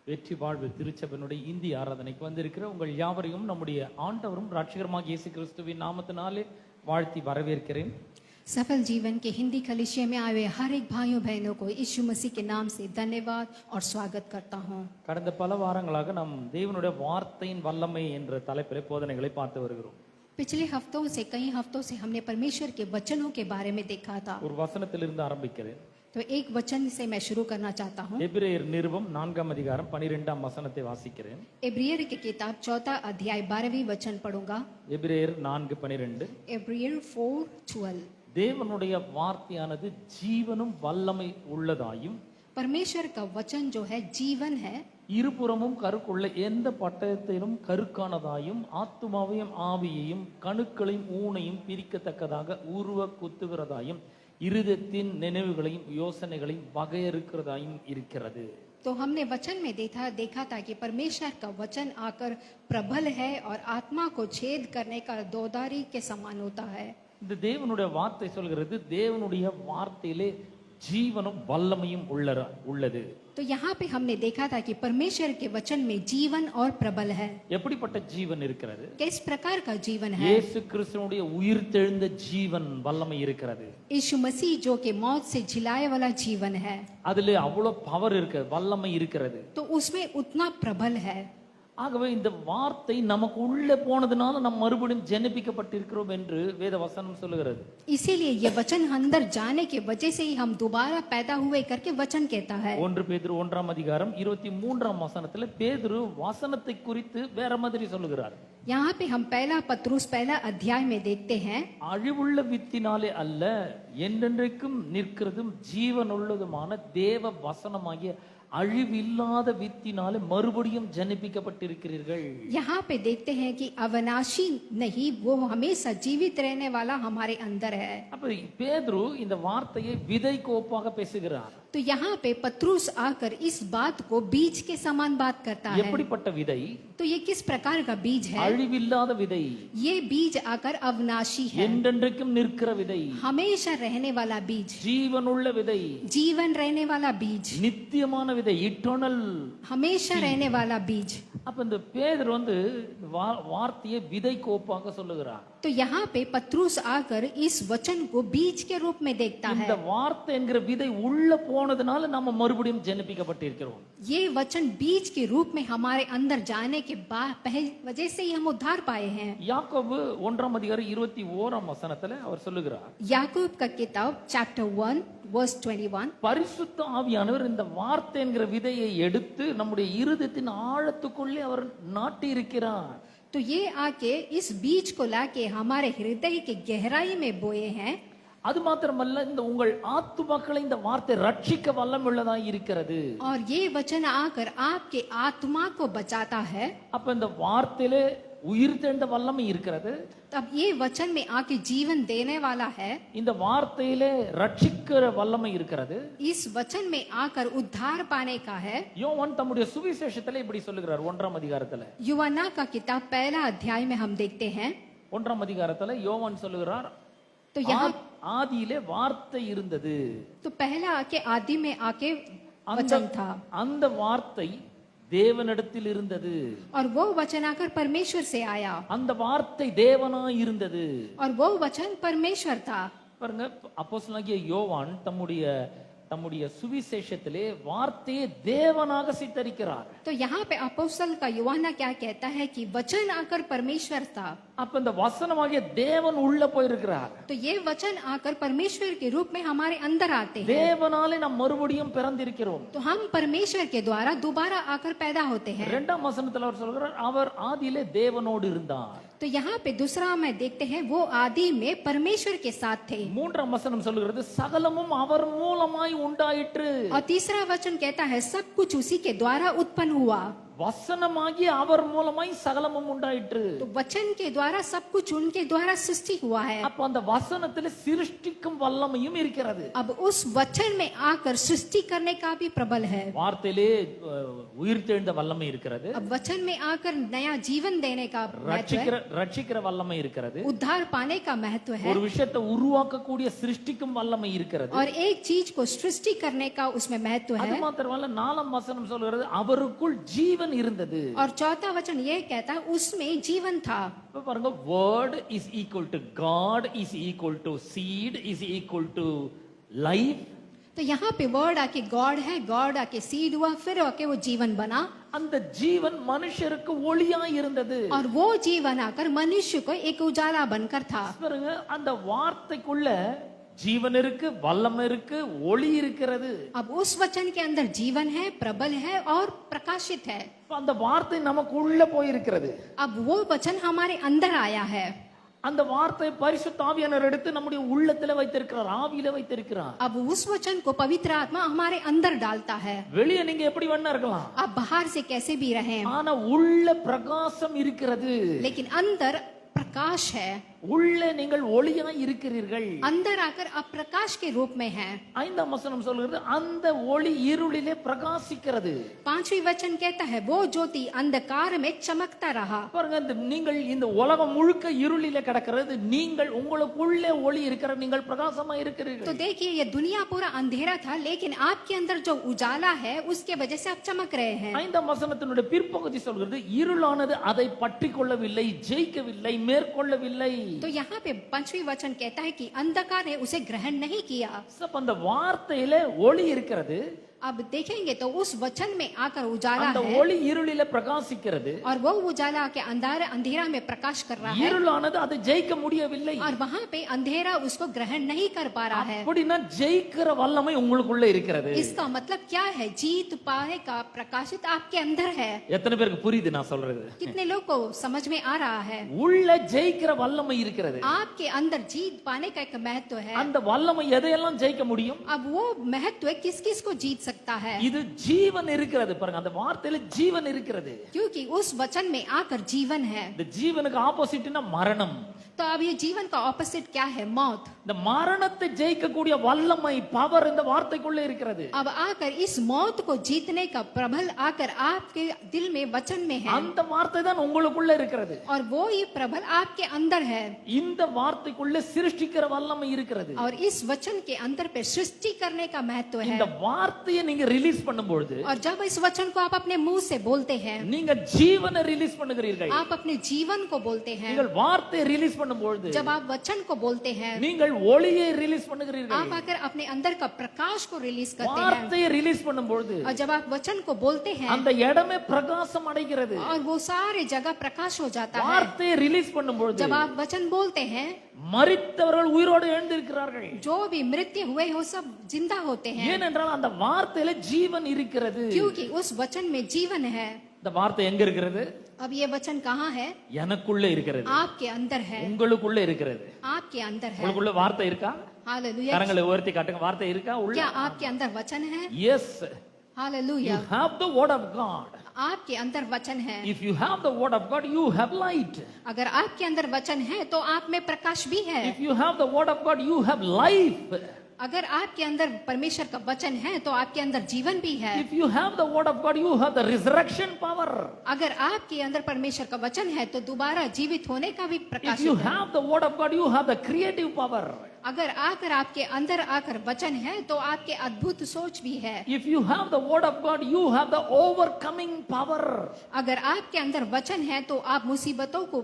வெற்றி வாழ்வு திருச்சபையினுடைய இந்திய ஆராதனைக்கு வந்திருக்கிற உங்கள் யாவரையும் நம்முடைய ஆண்டவரும் ரட்சகருமாகிய இயேசு கிறிஸ்துவின் நாமத்தினாலே வாழ்த்தி வரவேற்கிறேன். सफल जीवन के हिंदी कलिसिया में आए हर एक भाइयों बहनों को यीशु मसीह के नाम से धन्यवाद और स्वागत करता हूँ. கடந்த பல வாரங்களாக நாம் தேவனுடைய வார்த்தையின் வல்லமை என்ற தலைப்பிலே போதனைகளை பார்த்து வருகிறோம். पिछले कई हफ्तों से हमने परमेश्वर के वचनों के बारे में देखा था. ஒரு வசனத்திலிருந்து ஆரம்பிக்கிறேன். तो एक वचन से मैं शुरू करना चाहता हूँ. எபிரேயர் நிருபம் 4ஆம் அதிகாரம் 12ஆம் வசனத்தை வாசிக்கிறேன். एब्रियर की किताब 4 अध्याय 12वीं वचन पढ़ूंगा. எபிரேயர் 4:12. एब्रियर 4:12. தேவனுடைய வார்த்தையானது ஜீவனும் வல்லமை உள்ளதாயும் परमेश्वर का वचन जो है जीवन है, இருபுறமும் கருக்குள்ள எந்த பட்டயத்திலும் கருக்கானதாயும் ஆத்துமாவையும் ஆவியையும் கணுக்களையும் ஊனையும் பிரிக்கத்தக்கதாக உருவ குத்துகிறதாயும் இருதயத்தின் நினைவுகளையும் யோசனைகளையும் வகையறுக்கிறதாயும் இருக்கிறது. तो हमने वचन में देखा था कि परमेश्वर का वचन आकर प्रबल है और आत्मा को छेद करने का दोधारी के समान होता है. இந்த தேவனுடைய வார்த்தை சொல்கிறது தேவனுடைய வார்த்தையிலே ஜீவனும் வல்லமையும் உள்ளது. तो यहाँ पे हमने देखा था कि परमेश्वर के वचन में जीवन और प्रबल है. எப்படிப்பட்ட ஜீவன் இருக்கிறது? किस प्रकार का जीवन है? இயேசு கிறிஸ்துவினுடைய உயிர்த்தெழுந்த ஜீவன் வல்லமை இருக்கிறது. यीशु मसीह जो के मौत से जिलाए वाला जीवन है. அதிலே அவ்வளவு பவர் இருக்கு, வல்லமை இருக்கிறது. तो उसमें उतना प्रबल है. ஆகவே இந்த வார்த்தை நமக்கு உள்ளே போனதுனால நம்ம மறுபடியும் ஜெனிப்பிக்கப்பட்டிருக்கிறோம் என்று வேத வசனம் சொல்லுகிறது. इसीलिए ये वचन अंदर जाने के वजह से ही हम दोबारा पैदा हुए करके वचन कहता है. 1 பேதுரு 1ஆம் அதிகாரம் 23ஆம் வசனத்துல பேதுரு வசனத்தை குறித்து வேற மாதிரி சொல்லுகிறார். यहाँ पे हम पहला पत्रुस पहला अध्याय में देखते हैं, அழிவுள்ள வித்தினாலே அல்ல என்றென்றைக்கும் நிற்கிறதும் ஜீவனுள்ளதுமான தேவ வசனமாகிய அழிவில்லாத வித்தினாலே மறுபடியும் ஜனிப்பிக்கப்பட்டிருக்கிறீர்கள். यहाँ पे देखते हैं कि अविनाशी नहीं, वो हमेशा जीवित रहने वाला हमारे अंदर है. அப்ப பேதுரு இந்த வார்த்தையை விதைக்கு ஒப்பாக பேசுகிறார். तो यहाँ पे पत्रुस आकर इस बात को बीज के समान बात करता है. எப்படிப்பட்ட விதை? तो ये किस प्रकार का बीज है? அழிவில்லாத விதை. ये बीज आकर अविनाशी है, என்றென்றைக்கும் நிற்கிற விதை, हमेशा रहने वाला बीज, ஜீவனுள்ள விதை, जीवन रहने वाला बीज, நித்தியமான விதை, இட்டர்னல், हमेशा रहने वाला बीज. அப்ப இந்த பேதுரு வார்த்தையை விதைக்கு ஒப்பாக சொல்லுகிறார். तो यहाँ पे पत्रुस आकर इस वचन को बीज के रूप में देखता है. இந்த வார்த்தை என்கிற விதை உள்ள போனதுனால நம்ம மறுபடியும் ஜெனிப்பிக்கப்பட்டிருக்கிறோம். ये वचन बीज के रूप में हमारे अंदर जाने के बाद पहले वजह से ही हम उद्धार पाए हैं. யாக்கோபு 1ஆம் அதிகாரம் 21ஆம் வசனத்துல அவர் சொல்லுகிறார். याकूब का किताब चैप्टर 1 वर्स 21. பரிசுத்த ஆவியானவர் இந்த வார்த்தை என்கிற விதையை எடுத்து நம்முடைய இருதயத்தின் ஆழத்துக்குள்ளே அவர் நாட்டி இருக்கிறார். तो ये आके इस बीज को लाके हमारे हृदय के गहराई में बोए हैं. அது மாத்திரமல்ல, இந்த உங்கள் ஆத்துமாக்களை இந்த வார்த்தை ரட்சிக்க வல்லமுள்ளதாக இருக்கிறது. और ये वचन आकर आपके आत्मा को बचाता है. அப்ப இந்த வார்த்தையிலே உயிர்த்தெழுந்த வல்லமை இருக்கிறது. तब ये वचन में आके जीवन देने वाला है. இந்த வார்த்தையிலே ரட்சிக்கிற வல்லமை இருக்கிறது. इस वचन में आकर उद्धार पाने का है. யோவான் தம்முடைய சுவிசேஷத்திலே இப்படி சொல்லுகிறார். 1ஆம் அதிகாரத்துல यूहन्ना का किताब पहला अध्याय में हम देखते हैं. 1ஆம் அதிகாரத்துல யோவான் சொல்லுகிறார், तो यहाँ ஆதியிலே வார்த்தை இருந்தது. तो पहला आके आदि में आके वचन था, அந்த வார்த்தை தேவனிடத்தில் இருந்தது. और वो वचन आकर परमेश्वर से आया, அந்த வார்த்தை தேவனாய் இருந்தது. और वो वचन परमेश्वर था. பாருங்க, அப்போஸ்தலனாகிய யோவான் தம்முடைய சுவிசேஷத்திலே வார்த்தையை தேவனாக சித்தரிக்கிறார். तो यहाँ पे अपोस्तल का यूहन्ना क्या कहता है कि वचन आकर परमेश्वर था. அப்ப இந்த வசனமாகிய தேவன் உள்ள போயிருக்கிறார். तो ये वचन आकर परमेश्वर के रूप में हमारे अंदर आते हैं. தேவனாலே நாம் மறுபடியும் பிறந்திருக்கிறோம். तो हम परमेश्वर के द्वारा दोबारा आकर पैदा होते हैं. 2ஆம் வசனத்துல அவர் சொல்கிறார், அவர் ஆதியிலே தேவனோடு இருந்தார். तो यहाँ पे दूसरा में देखते हैं वो आदि में परमेश्वर के साथ थे. 3ஆம் வசனம் சொல்கிறது, சகலமும் அவர் மூலமாய் உண்டாயிற்று. और तीसरा वचन कहता है सब कुछ उसी के द्वारा उत्पन्न हुआ. வசனமாகி அவர் மூலமாய் சகலமும் உண்டாயிற்று. तो वचन के द्वारा सब कुछ उनके द्वारा सृष्टि हुआ है। அப்ப அந்த வசனத்திலே சிருஷ்டிக்கும் வல்லமையும் இருக்கிறது. अब उस वचन में आकर सृष्टि करने का भी प्रबल है। வார்த்தையிலே உயிர்த்தெழுந்த வல்லமை இருக்கிறது. अब वचन में आकर नया जीवन देने का महत्व है। ரட்சிக்கிற வல்லமை இருக்கிறது. उद्धार पाने का महत्व है। ஒரு விஷயத்தை உருவாக்கக்கூடிய சிருஷ்டிக்கும் வல்லமை இருக்கிறது. और एक चीज को सृष्टि करने का उसमें महत्व அது है। மாத்திரமல்ல 4ஆம் வசனம் சொல்கிறது அவருக்குள் ஜீவன் இருந்தது. और चौथा वचन ये कहता है उसमें जीवन था। இப்ப பாருங்க, word is equal to God is equal to seed is equal to life. तो यहाँ पे वर्ड आके गॉड है, गॉड आके सीड हुआ, फिर आके वो जीवन बना। அந்த ஜீவன் மனுஷருக்கு ஒளியா இருந்தது. और वो जीवन आकर मनुष्य को एक उजाला बनकर था। பாருங்க, அந்த வார்த்தைக்குள்ள ஜீவன் இருக்கு, வல்லமை இருக்கு, ஒளி இருக்கிறது. अब उस वचन के अंदर जीवन है, प्रबल है और प्रकाशित है। அந்த வார்த்தை நமக்குள்ள போயிருக்கிறது. अब वो वचन हमारे अंदर आया है। அந்த வார்த்தை பரிசுத்த ஆவியானவர் எடுத்து நம்முடைய உள்ளத்துல வைத்திருக்கிறார், ஆவியில வைத்திருக்கிறார். अब उस वचन को पवित्र आत्मा हमारे अंदर डालता है। வெளியே நீங்க எப்படி வேணா இருக்கலாம், आप बाहर से कैसे भी रहें, ஆனா உள்ள பிரகாசம் இருக்கிறது. लेकिन अंदर प्रकाश है। உள்ளே நீங்கள் ஒளியாய் இருக்கிறீர்கள். अंदर आकर आप प्रकाश के रूप में हैं। 5ஆம் வசனம் சொல்கிறது அந்த ஒளி இருளிலே பிரகாசிக்கிறது. 5वीं वचन कहता है वो ज्योति अंधकार में चमकता रहा। பாருங்க, நீங்கள் இந்த உலகம் முழுக்க இருளிலே கிடக்கிறது, நீங்கள் உங்களுக்குள்ளே ஒளி இருக்கிற, நீங்கள் பிரகாசமா तो இருக்கிறீர்கள். देखिए ये दुनिया पूरा अंधेरा था, लेकिन आपके अंदर जो उजाला है उसके वजह से आप चमक रहे हैं। 5ஆம் வசனத்தினுடைய பிற்பகுதி சொல்கிறது இருளானது அதை பற்றி கொள்ளவில்லை, ஜெயிக்கவில்லை, மேற்கொள்ளவில்லை. तो यहाँ पे 5वीं वचन कहता है कि अंधकार ने उसे ग्रहण नहीं किया। சப்ப அந்த வார்த்தையில ஒளி இருக்கிறது. अब देखेंगे तो उस वचन में आकर उजाला அந்த है, ஒளி இருளில பிரகாசிக்கிறது. और वो उजाला के अंधेरा में प्रकाश कर रहा है, இருளானது அதை ஜெயிக்க முடியவில்லை. और वहाँ पे अंधेरा उसको ग्रहण नहीं कर पा रहा है। அப்படினா ஜெயிக்கிற வல்லமை உங்களுக்குள்ள இருக்கிறது. इसका मतलब क्या है? जीत पाने का प्रकाशित आपके अंदर है। எத்தனை பேருக்கு புரியுது நான் சொல்றது? कितने लोग को समझ में आ रहा है? உள்ள ஜெயிக்கிற வல்லமை இருக்கிறது. आपके अंदर जीत पाने का एक महत्व है। அந்த வல்லமை எதையெல்லாம் ஜெயிக்க முடியும்? अब वो महत्व किस किस को जीत सकता है? இது ஜீவன் இருக்கிறது. பாருங்க, அந்த வார்த்தையில ஜீவன் இருக்கிறது. क्योंकि उस वचन में आकर जीवन है। இந்த ஜீவனுக்கு ஆப்போசிட்னா மரணம். तो अब ये जीवन का ऑपोजिट क्या है? मौत। இந்த மரணத்தை ஜெயிக்கக்கூடிய வல்லமை, பவர் இந்த வார்த்தைக்குள்ள இருக்கிறது. अब आकर इस मौत को जीतने का प्रबल आकर आपके दिल में वचन में है, அந்த வார்த்தை தான் உங்களுக்குள்ள இருக்கிறது. और वो ही प्रबल आपके अंदर है। இந்த வார்த்தைக்குள்ள சிருஷ்டிக்கிற வல்லமை இருக்கிறது. और इस वचन के अंदर पे सृष्टि करने का महत्व है। இந்த வார்த்தையை நீங்க ரிலீஸ் பண்ணும்போது, और जब इस वचन को आप अपने मुंह से बोलते हैं, நீங்க ஜீவனை ரிலீஸ் பண்ணுகிறீர்கள். आप अपने जीवन को बोलते हैं। நீங்கள் வார்த்தையை ரிலீஸ் பண்ணும்போது, जब आप वचन को बोलते हैं, நீங்கள் ஒளியை ரிலீஸ் பண்ணுகிறீர்கள். आप आकर अपने अंदर का प्रकाश को रिलीज करते हैं। வார்த்தையை ரிலீஸ் பண்ணும்போது और जब आप वचन को बोलते हैं, அந்த இடமே பிரகாசம் அடைகிறது. और वो सारे जगह प्रकाश हो जाता है। வார்த்தையை ரிலீஸ் பண்ணும்போது जब आप वचन बोलते हैं, மரித்தவர்கள் உயிரோடு எழுந்திருக்கிறார்கள். जो भी मृत्यु हुए हो सब जिंदा होते हैं, ஏனென்றால் அந்த வார்த்தையில ஜீவன் இருக்கிறது. क्योंकि उस वचन में जीवन है। இந்த வார்த்தை எங்க இருக்கிறது? अब ये वचन कहाँ है? எனக்குள்ள இருக்கிறது, आपके अंदर है। உங்களுக்குள்ள இருக்கிறது. आपके अंदर है। உங்களுக்குள்ள வார்த்தை இருக்கா? हालेलुया। கரங்களை உயர்த்தி காட்டுங்க. வார்த்தை இருக்கா உள்ள? क्या आपके अंदर वचन है? Yes, you hallelujah. have the word of God. आपके अंदर वचन है। If you have the word of God, you have light. अगर आपके अंदर वचन है तो आप में प्रकाश भी है। If you have the word of God, you have life. अगर आपके अंदर परमेश्वर का वचन है तो आपके अंदर जीवन भी है। If you have the word of God, you have the resurrection power. अगर आपके अंदर परमेश्वर का वचन है तो दोबारा जीवित होने का भी प्रकाश If you है। have the word of God, you have the creative power. अगर आकर आपके अंदर आकर वचन है तो आपके अद्भुत सोच भी है। If you have the word of God, you have the overcoming power. अगर आपके अंदर वचन है तो आप मुसीबतों को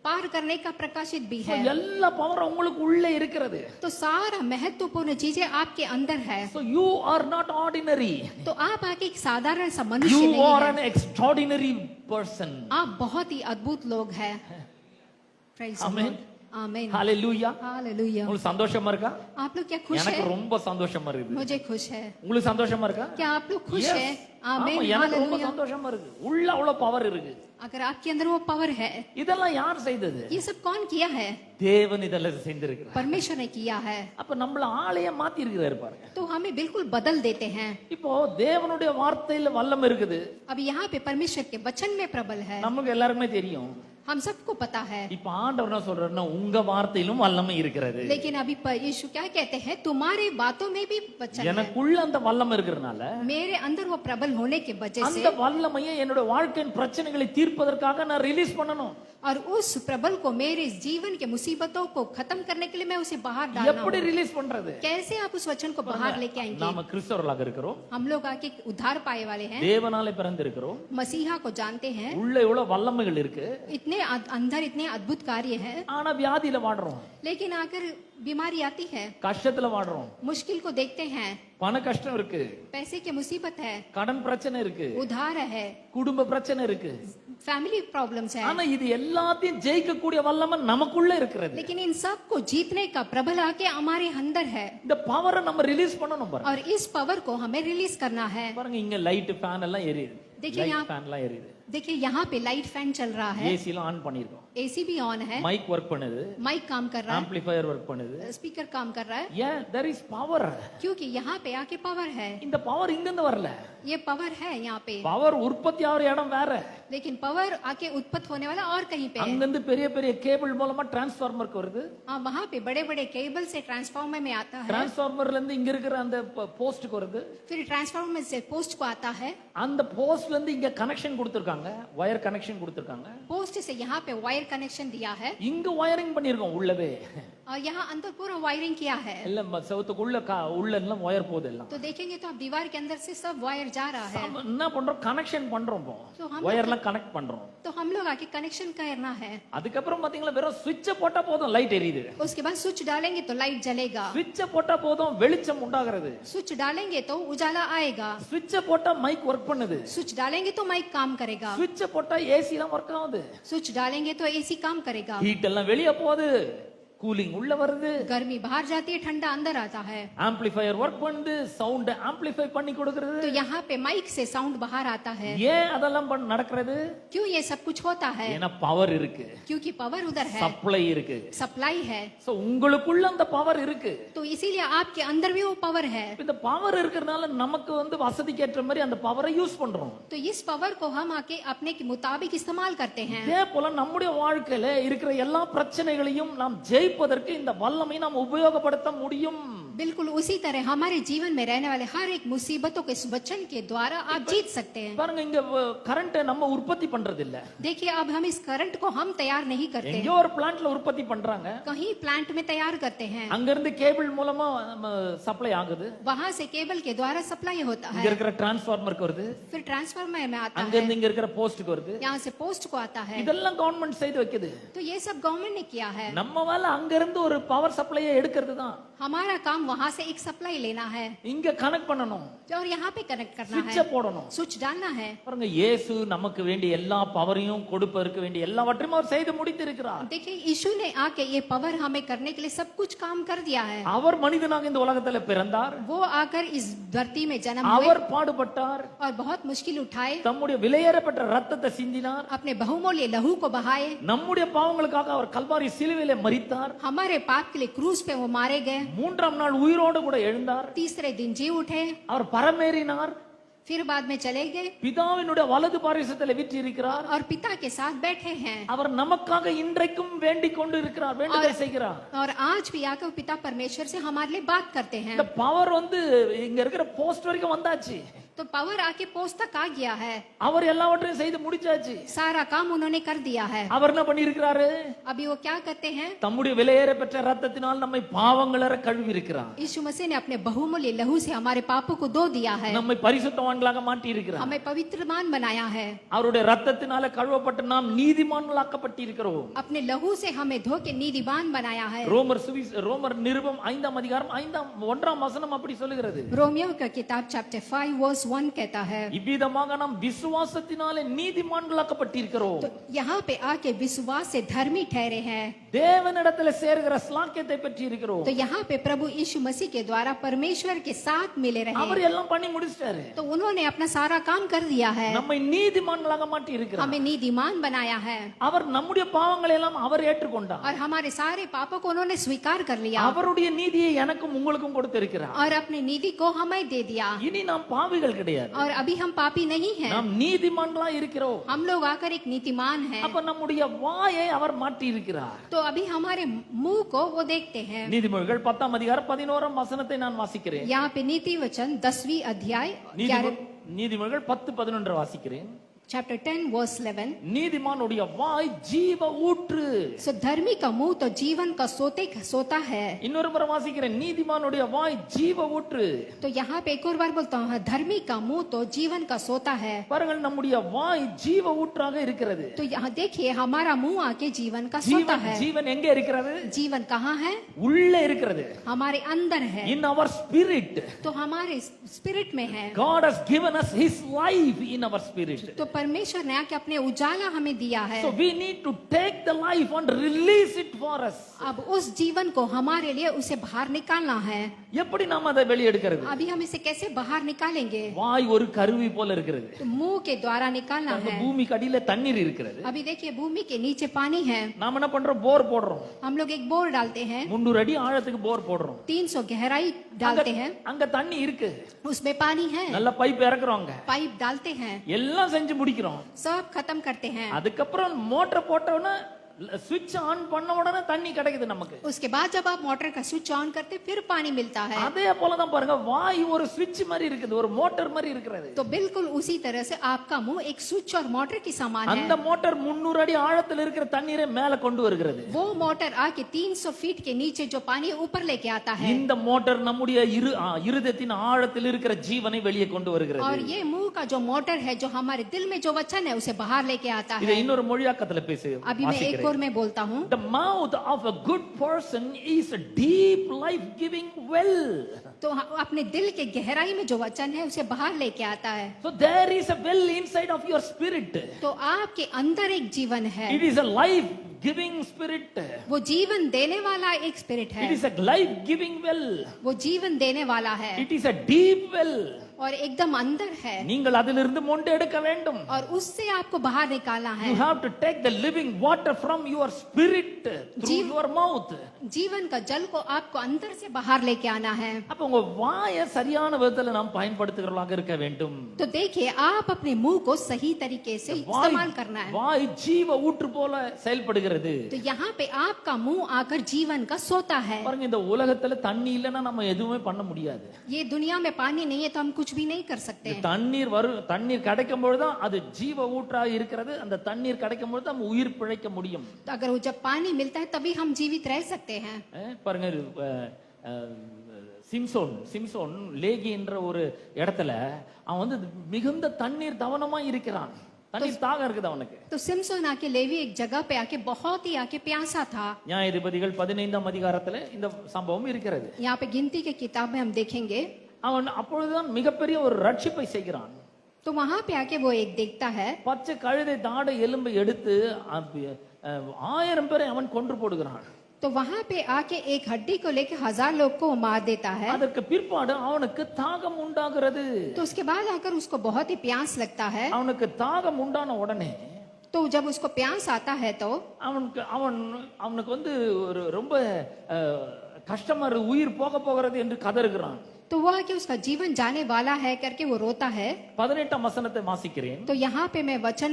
पार करने का प्रकाशित भी So, है। எல்லா பவரும் உங்களுக்கு உள்ளே இருக்கிறது. तो सारा महत्वपूर्ण चीजें आपके अंदर है। So you are not ordinary. तो आप आके एक साधारण सा मनुष्य You नहीं are है, an extraordinary person. आप बहुत ही अद्भुत लोग हैं। Praise the Amen. Lord. आमीन। ஹalleluya. हालेलुया। உங்களுக்கு சந்தோஷமா இருக்கா? आप लोग क्या खुश எனக்கு है? ரொம்ப சந்தோஷமா இருக்குது. मुझे खुश है। உங்களுக்கு சந்தோஷமா இருக்கா? क्या आप लोग खुश Yes. है? ஆமா, आमीन। எனக்கு ரொம்ப हालेलुया। சந்தோஷமா இருக்கு. உள்ள அவ்வளவு பவர் இருக்கு. अगर आपके अंदर वो पावर है, இதெல்லாம் யார் செய்தது? ये सब कौन किया है? தேவன் இதெல்லாம் செஞ்சிருக்கிறார். परमेश्वर ने किया है। அப்ப நம்மள ஆளையே மாத்தி இருக்கிறாரு பாருங்க. तो हमें बिल्कुल बदल देते हैं। இப்போ தேவனுடைய வார்த்தையில வல்லம் இருக்குது. अब यहाँ पे परमेश्वर के वचन में प्रबल है, நமக்கு எல்லாருக்குமே தெரியும். हम सबको पता है। இப்ப ஆண்டவர் என்ன சொல்றாருன்னா உங்க வார்த்தையிலும் வல்லமை இருக்கிறது. लेकिन अभी यीशु क्या कहते हैं? तुम्हारे बातों में भी वचन है। எனக்குள்ள அந்த வல்லம் இருக்கிறதுனால मेरे अंदर वो प्रबल होने के वजह அந்த से வல்லமையை என்னோட வாழ்க்கையின் பிரச்சனைகளை தீர்ப்பதற்காக நான் ரிலீஸ் பண்ணணும். और उस प्रबल को मेरे जीवन के मुसीबतों को खत्म करने के लिए मैं उसे बाहर डालना எப்படி हूं। ரிலீஸ் பண்றது? कैसे आप उस वचन को बाहर लेके आएंगे? நாம கிறிஸ்தவர்களாக இருக்கிறோம். हम लोग आके उद्धार पाए वाले हैं, தேவனாலே பிறந்திருக்கிறோம். मसीहा को जानते हैं, உள்ள இவ்வளவு வல்லமைகள் இருக்கு. इतने अंदर इतने अद्भुत कार्य है, ஆனா வியாதியில வாடுறோம், लेकिन आकर बीमारी आती है, கஷ்டத்துல வாடுறோம், मुश्किल को देखते हैं, பண கஷ்டம் இருக்கு, पैसे की मुसीबत है, கடன் பிரச்சனை இருக்கு, उधार है, குடும்ப பிரச்சனை இருக்கு. फैमिली प्रॉब्लम्स है, ஆனா இது எல்லாத்தையும் ஜெயிக்கக்கூடிய வல்லமை நமக்குள்ள இருக்கிறது. लेकिन इन सब को जीतने का प्रबल आके हमारे अंदर है, இந்த பவரை நம்ம ரிலீஸ் பண்ணணும் பாருங்க. और इस पावर को हमें रिलीज करना है। பாருங்க இங்க லைட் ஃபேன் எல்லாம் எரியுது. देखिए லைட் यहाँ- ஃபேன் எல்லாம் எரியுது. देखिए यहाँ पे लाइट फैन चल रहा है, ஏசி எல்லாம் ஆன் பண்ணிருக்கோம். एसी भी ऑन है, மைக் ஒர்க் பண்ணுது, माइक काम कर रहा ஆம்பிளிஃபையர் ஒர்க் பண்ணுது. है, स्पीकर काम कर रहा है, ஏன் there is power. क्योंकि यहाँ पे आके पावर है। இந்த பவர் இங்க இருந்து வரல. ये पावर है यहाँ पे, பவர் உற்பத்தி ஆகிற இடம் வேற. लेकिन पावर आके उत्पत्त होने वाला और कहीं पे है। அங்கிருந்து பெரிய பெரிய கேபிள் மூலமா டிரான்ஸ்ஃபார்மருக்கு வருது. हाँ, वहाँ पे बड़े बड़े केबल से ट्रांसफार्मर में आता है, டிரான்ஸ்ஃபார்மர்ல இருந்து இங்க இருக்கிற அந்த போஸ்டுக்கு வருது. फिर ट्रांसफार्मर से पोस्ट को आता है, அந்த போஸ்ட்ல இருந்து இங்க கனெக்ஷன் கொடுத்திருக்காங்க, வயர் கனெக்ஷன் கொடுத்திருக்காங்க. पोस्ट से यहाँ पे वायर कनेक्शन दिया है, இங்க வயரிங் பண்ணிருக்கோம் உள்ளவே. और यहाँ अंदर पूरा वायरिंग किया है। எல்லாம் செவுத்துக்குள்ள உள்ள எல்லாம் வயர் போகுது எல்லாம். तो देखेंगे तो आप दीवार के अंदर से सब वायर जा रहा है, நம்ம என்ன பண்றோம்? கனெக்ஷன் பண்றோம். So, हम வயர்லாம் கனெக்ட் பண்றோம். तो हम लोग आके कनेक्शन करना है। அதுக்கப்புறம் பாத்தீங்களா வெறும் ஸ்விட்சை போட்டா போதும் லைட் எரியுது. उसके बाद स्विच डालेंगे तो लाइट जलेगा, ஸ்விட்சை போட்டா போதும் வெளிச்சம் உண்டாகிறது. स्विच डालेंगे तो उजाला आएगा, ஸ்விட்சை போட்டா மைக் ஒர்க் பண்ணுது. स्विच डालेंगे तो माइक काम करेगा, ஸ்விட்சை போட்டா ஏசி எல்லாம் ஒர்க் ஆகுது. स्विच डालेंगे तो एसी काम करेगा, ஹீட் எல்லாம் வெளிய போகுது, கூலிங் உள்ள வருது. गर्मी बाहर जाती है, ठंडा अंदर आता है। ஆம்பிளிஃபையர் ஒர்க் பண்ணுது, சவுண்ட் ஆம்பிளிஃபை பண்ணி கொடுக்கிறது. तो यहाँ पे माइक से साउंड बाहर आता है। ஏன் அதெல்லாம் நடக்கிறது? क्यों ये सब कुछ होता है? ஏன்னா பவர் இருக்கு, क्योंकि पावर उधर है, சப்ளை இருக்கு. सप्लाई है, சோ உங்களுக்குள்ள அந்த பவர் இருக்கு. तो इसीलिए आपके अंदर भी वो पावर है। இந்த பவர் இருக்கிறதுனால நமக்கு வசதிக்கு ஏற்ற மாதிரி அந்த பவரை யூஸ் பண்றோம். तो इस पावर को हम आके अपने के मुताबिक इस्तेमाल करते हैं। இதே போல நம்முடைய வாழ்க்கையில இருக்கிற எல்லா பிரச்சனைகளையும் நாம் ஜெயிப்பதற்கு இந்த வல்லமை நாம் உபயோகப்படுத்த முடியும். बिल्कुल उसी तरह हमारे जीवन में रहने वाले हर एक मुसीबतों को इस वचन के द्वारा आप जीत सकते हैं। பாருங்க இங்க கரண்ட் நம்ம உற்பத்தி பண்றது இல்ல. देखिए अब हम इस करंट को हम तैयार नहीं करते, எங்கயோ ஒரு பிளான்ட்ல உற்பத்தி பண்றாங்க. कहीं प्लांट में तैयार करते हैं, அங்க இருந்து கேபிள் மூலமா சப்ளை ஆகுது. वहां से केबल के द्वारा सप्लाई होता இங்க है, இருக்கிற டிரான்ஸ்ஃபார்மருக்கு வருது, फिर ट्रांसफार्मर में आता அங்க है, இருந்து இங்க இருக்கிற போஸ்டுக்கு வருது. यहाँ से पोस्ट को आता है। இதெல்லாம் கவர்மெண்ட் செய்து வைக்குது. तो ये सब गवर्नमेंट ने किया है। நம்ம வேலை அங்க இருந்து ஒரு பவர் சப்ளையை எடுக்கிறது தான். हमारा काम वहां से एक सप्लाई लेना है இங்க கனெக்ட் பண்ணணும், और यहाँ पे कनेक्ट करना ஸ்விட்சை है, போடணும். स्विच डालना है। பாருங்க இயேசு நமக்கு வேண்டிய எல்லா பவரையும் கொடுப்பதற்கு வேண்டிய எல்லாவற்றையும் அவர் செய்து முடித்திருக்கிறார். देखिए यीशु ने आके ये पावर हमें करने के लिए सब कुछ काम कर दिया है। அவர் மனிதனாக இந்த உலகத்துல பிறந்தார், वो आकर इस धरती में जन्म हुए அவர் பாடுபட்டார், और बहुत मुश्किल उठाए, தம்முடைய விலையேறப்பட்ட ரத்தத்தை சிந்தினார், अपने बहुमूल्य लहू को बहाए, நம்முடைய பாவங்களுக்காக அவர் கல்வாரி சிலுவையிலே மரித்தார், हमारे पाप के लिए क्रूस पे वो मारे गए, மூன்றாம் நாள் உயிரோடு கூட எழுந்தார், तीसरे दिन जी उठे, அவர் பரமேறினார், फिर बाद में चले गए பிதாவினுடைய வலது பாரிசத்தில் வீற்றிருக்கிறார். और पिता के साथ बैठे हैं, அவர் நமக்காக இன்றைக்கும் வேண்டிக் கொண்டு இருக்கிறார், வேண்டுதல் செய்கிறார். और आज भी आकर पिता परमेश्वर से हमारे लिए बात करते हैं। இந்த பவர் இங்க இருக்கிற போஸ்ட் வரைக்கும் வந்தாச்சு. तो पावर आके पोस्ट तक आ गया है, அவர் எல்லாவற்றையும் செய்து முடிச்சாச்சு. सारा काम उन्होंने कर दिया है। அவர் என்ன பண்ணியிருக்கிறாரு? अभी वो क्या करते हैं? தம்முடைய விலையேற பெற்ற ரத்தத்தினால் நம்மை பாவங்களற கழுவி இருக்கிறார். यीशु मसीह ने अपने बहुमूल्य लहू से हमारे पापों को धो दिया है, நம்மை பரிசுத்தவான்களாக மாற்றி இருக்கிறார். हमें पवित्रमान बनाया है, அவருடைய ரத்தத்தினால கழுவப்பட்டு நாம் நீதிமான்களாக்கப்பட்டிருக்கிறோம். अपने लहू से हमें धो के नीतिमान बनाया है। ரோமர் நிருபம் 5ஆம் அதிகாரம் 1ஆம் வசனம் அப்படி சொல்லுகிறது. रोमियो का किताब चैप्टर 5 वर्स 1 कहता है, இவ்விதமாக நாம் விசுவாசத்தினாலே நீதிமான்களாக்கப்பட்டிருக்கிறோம். तो यहाँ पे आके विश्वास से धर्मी ठहरे हैं. தேவனிடத்தில் சேருகிற ஸ்லாக்கியத்தை பெற்றி இருக்கிறோம். तो यहाँ पे प्रभु यीशु मसीह के द्वारा परमेश्वर के साथ मिले அவர் रहे. எல்லாம் பண்ணி முடிச்சிட்டாரு. तो उन्होंने अपना सारा काम कर दिया है, நம்மை நீதிமான்களாக மாற்றி இருக்கிறார். हमें नीतिमान बनाया है அவர் நம்முடைய பாவங்களை எல்லாம் அவர் ஏற்றுக்கொண்டார். और हमारे सारे पापों को उन्होंने स्वीकार कर लिया அவருடைய நீதியை எனக்கும் உங்களுக்கும் கொடுத்திருக்கிறார். और अपनी नीति को हमें दे दिया. இனி நாம் பாவிகள் கிடையாது. और अभी हम पापी नहीं हैं, நாம் நீதிமான்களா இருக்கிறோம். हम लोग आकर एक नीतिमान हैं. அப்ப நம்முடைய வாயை அவர் மாற்றி இருக்கிறார். तो अभी हमारे मुंह को वो देखते हैं. நீதிமொழிகள் 10 அதிகாரம் 11 வசனத்தை நான் வாசிக்கிறேன். यहाँ पे नीति वचन 10वीं अध्याय நீதிமொழிகள் 10:11 வாசிக்கிறேன். Chapter 10 verse 11. நீதிமானுடைய வாய் ஜீவ ஊற்று. सो धर्मी का मुंह तो जीवन का सोता है. இன்னொரு முறை வாசிக்கிறேன். நீதிமானுடைய வாய் ஜீவ ஊற்று. तो यहाँ पे एक और बार बोलता हूँ, धर्मी का मुंह तो जीवन का सोता है. பாருங்கள், நம்முடைய வாய் ஜீவ ஊற்றாக இருக்கிறது. तो यहाँ देखिए हमारा मुंह आके जीवन का सोता है. ஜீவன் எங்க இருக்கிறது? जीवन कहाँ है? உள்ளே இருக்கிறது. हमारे अंदर है. In our spirit. तो हमारे स्पिरिट में है. God has given us His life in our spirit. तो परमेश्वर ने आके अपने उजाला हमें दिया है. So we need to take the life and release it for us. अब उस जीवन को हमारे लिए उसे बाहर निकालना है. எப்படி நாம் அதை வெளியெடுக்கிறது? अभी हम इसे कैसे बाहर निकालेंगे? வாய் ஒரு கருவி போல இருக்கிறது. तो मुंह के द्वारा निकालना है. பூமிக்கு அடியில தண்ணீர் இருக்கிறது. अभी देखिए भूमि के नीचे पानी है. நாம என்ன பண்றோம்? போர் போடுறோம். हम लोग एक बोर डालते हैं, 300 அடி ஆழத்துக்கு போர் போடுறோம். 300 गहराई डालते हैं, அங்க தண்ணி இருக்கு. उसमें पानी है, நல்ல பைப் இறக்குறோம். पाइप डालते हैं, எல்லாம் செஞ்சு முடிக்கிறோம். सब खत्म करते हैं. அதுக்கப்புறம் மோட்டர் போட்டவன ஸ்விட்ச் ஆன் பண்ண உடனே தண்ணி கிடைக்குது நமக்கு. उसके बाद जब आप मोटर का स्विच ऑन करते फिर पानी मिलता है. அதே போல தான் பாருங்க, வாய் ஒரு ஸ்விட்ச் மாதிரி இருக்குது, ஒரு மோட்டார் மாதிரி இருக்கிறது. तो बिल्कुल उसी तरह से आपका मुंह एक स्विच और मोटर की समान है. அந்த மோட்டார் 300 அடி ஆழத்தில் இருக்கிற தண்ணீரை மேல கொண்டு வருகிறது. वो मोटर आके 300 फीट के नीचे जो पानी ऊपर लेके आता है. இந்த மோட்டார் நம்முடைய இருதயத்தின் ஆழத்தில் இருக்கிற ஜீவனை வெளியே கொண்டு வருகிறது. और ये मुंह का जो मोटर है जो हमारे दिल में जो वचन है उसे बाहर लेके आता இதை है. இன்னொரு மொழியாக்கத்துல பேசு. अभी मैं एक और मैं बोलता हूँ. The mouth of a good person is a deep life giving well. तो अपने दिल के गहराई में जो वचन है उसे बाहर लेके आता है. So there is a well inside of your spirit. तो आपके अंदर एक जीवन है. It is a life giving spirit. वो जीवन देने वाला एक स्पिरिट है. It is a life giving well. वो जीवन देने वाला है It is a deep well. और एकदम अंदर है. நீங்கள் அதிலிருந்து மொண்டு எடுக்க வேண்டும். और उससे आपको बाहर निकालना है. You have to take the living water from your spirit through your mouth. जीवन का जल को आपको अंदर से बाहर लेके आना है. அப்ப உங்க வாயை சரியான விதத்துல நாம் பயன்படுத்துகிறவர்களாக இருக்க வேண்டும். तो देखिए आप अपने मुंह को सही तरीके से इस्तेमाल करना है. வாய் ஜீவ ஊற்று போல செயல்படுகிறது. तो यहाँ पे आपका मुंह आकर जीवन का सोता है. பாருங்க, இந்த உலகத்துல தண்ணி இல்லைன்னா நம்ம எதுவுமே பண்ண முடியாது. ये दुनिया में पानी नहीं है तो हम कुछ भी नहीं कर सकते. தண்ணீர் கிடைக்கும் பொழுதுதான் அது ஜீவ ஊற்றா இருக்கிறது. அந்த தண்ணீர் கிடைக்கும் பொழுது நம்ம உயிர் பிழைக்க முடியும். तो अगर जब पानी मिलता है तभी हम जीवित रह सकते हैं. பாருங்க, சிம்சோன் லேகி என்ற ஒரு இடத்துல அவன் வந்து மிகுந்த தண்ணீர் தவனமா இருக்கிறான். தண்ணீர் தாகம் இருக்குது அவனுக்கு. तो सिमसोन आके लेवी एक जगह पे आके बहुत ही आके प्यासा था. நியாயாதிபதிகள் 15ஆம் அதிகாரத்துல இந்த சம்பவம் இருக்கிறது. यहाँ पे गिनती के किताब में हम देखेंगे. அவன் அப்பொழுதுதான் மிகப்பெரிய ஒரு ரட்சிப்பை செய்கிறான். तो वहां पे आके वो एक देखता है, பச்சை கழுதை தாடை எலும்பை எடுத்து 1000 பேரை அவன் கொன்று போடுகிறான். तो वहां पे आके एक हड्डी को लेके 1000 लोग को मार देता है. அதற்கு பிற்பாடு அவனுக்கு தாகம் உண்டாகிறது. तो उसके बाद आकर उसको बहुत ही प्यास लगता है. அவனுக்கு தாகம் உண்டான உடனே तो जब उसको प्यास आता है तो அவனுக்கு வந்து ஒரு ரொம்ப கஷ்டமா உயிர் போக போகிறது என்று கதறுகிறான். तो वो आके उसका जीवन जाने वाला है करके वो रोता है. 18ஆம் வசனத்தை வாசிக்கிறேன். तो यहाँ पे मैं वचन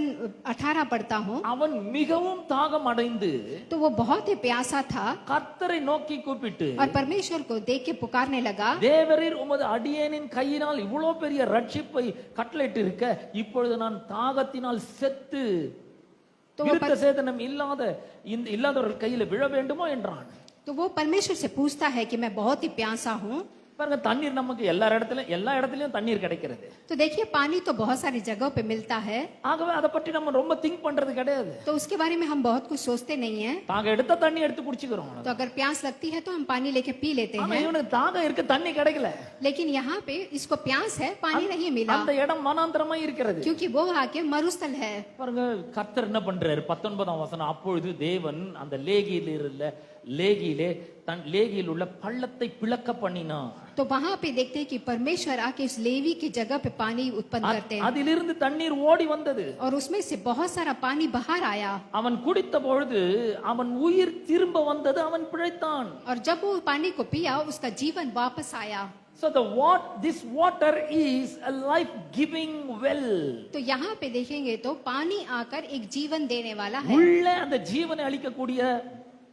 18 पढ़ता हूँ. அவன் மிகவும் தாகம் அடைந்து तो वो बहुत ही प्यासा था கர்த்தரை நோக்கி கூப்பிட்டு और परमेश्वर को देख के पुकारने लगा, தேவரீர் உமது அடியேனின் கையினால் இவ்வளவு பெரிய ரட்சிப்பை கட்டளையிட்டு இருக்க இப்பொழுது நான் தாகத்தினால் செத்து விருத்த சேதனம் இல்லாதவர்கள் கையில விழ வேண்டுமோ என்றான். तो वो परमेश्वर से पूछता है कि मैं बहुत ही प्यासा हूँ. பாருங்க, தண்ணீர் நமக்கு எல்லா இடத்துலயும் தண்ணீர் கிடைக்கிறது. तो देखिए पानी तो बहुत सारी जगहों पे मिलता है, ஆகவே அதை பற்றி நம்ம ரொம்ப திங்க் பண்றது கிடையாது. तो उसके बारे में हम बहुत कुछ सोचते नहीं है। தாகம் எடுத்த தண்ணி எடுத்து குடிச்சுக்கிறோம். तो अगर प्यास लगती है तो हम पानी लेके पी लेते ஆனா हैं, இவனுக்கு தாகம் இருக்கு, தண்ணி கிடைக்கல. लेकिन यहाँ पे इसको प्यास है, पानी नहीं मिला, அந்த இடம் மனாந்தரமா இருக்கிறது. क्योंकि वो आके मरुस्थल है। பாருங்க, கர்த்தர் என்ன பண்றாரு? 19ஆம் வசனம், அப்பொழுது தேவன் அந்த லேகியில் உள்ள பள்ளத்தை பிளக்க பண்ணினார். तो वहां पे देखते हैं कि परमेश्वर आके इस लेवी की जगह पे पानी उत्पन्न करते हैं, அதிலிருந்து தண்ணீர் ஓடி வந்தது. और उसमें से बहुत सारा पानी बाहर आया, அவன் குடித்த பொழுது அவன் உயிர் திரும்ப வந்தது, அவன் பிழைத்தான். और जब वो पानी को पिया उसका जीवन वापस आया। So this water is a life giving well. तो यहाँ पे देखेंगे तो पानी आकर एक जीवन देने वाला है। உள்ள அந்த ஜீவனை அளிக்கக்கூடிய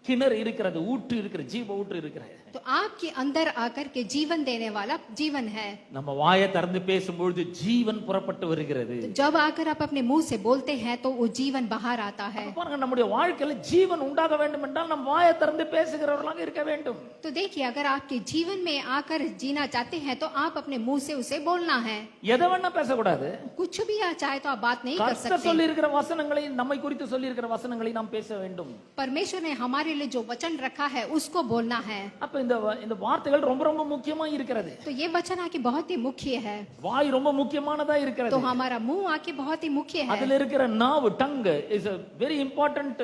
கிணறு இருக்கிறது, ஊற்று இருக்கிறது, ஜீவ ஊற்று இருக்கிறது. तो आपके अंदर आकर के जीवन देने वाला जीवन है। நம்ம வாயை திறந்து பேசும்பொழுது ஜீவன் புறப்பட்டு வருகிறது. तो जब आकर आप अपने मुंह से बोलते हैं तो वो जीवन बाहर आता है। பாருங்க, நம்முடைய வாழ்க்கையில ஜீவன் உண்டாக வேண்டும் என்றால் நம்ம வாயை திறந்து பேசுகிறவர்களாக இருக்க வேண்டும். तो देखिए, अगर आपके जीवन में आकर जीना चाहते हैं तो आप अपने मुंह से उसे बोलना है। எதை வேணா பேசக்கூடாது. कुछ भी चाहे तो आप बात नहीं कर கர்த்தர் सकते। சொல்லி இருக்கிற வசனங்களை, நம்மை குறித்து சொல்லி இருக்கிற வசனங்களை நாம் பேச வேண்டும். परमेश्वर ने हमारे लिए जो वचन रखा है उसको बोलना है। அப்ப இந்த வார்த்தைகள் ரொம்ப ரொம்ப முக்கியமா இருக்கிறது. तो ये वचन आके बहुत ही मुख्य है, வாய் ரொம்ப முக்கியமானதா तो இருக்கிறது. हमारा मुंह आके बहुत ही मुख्य है। அதுல இருக்கிற நாவு, tongue is a very important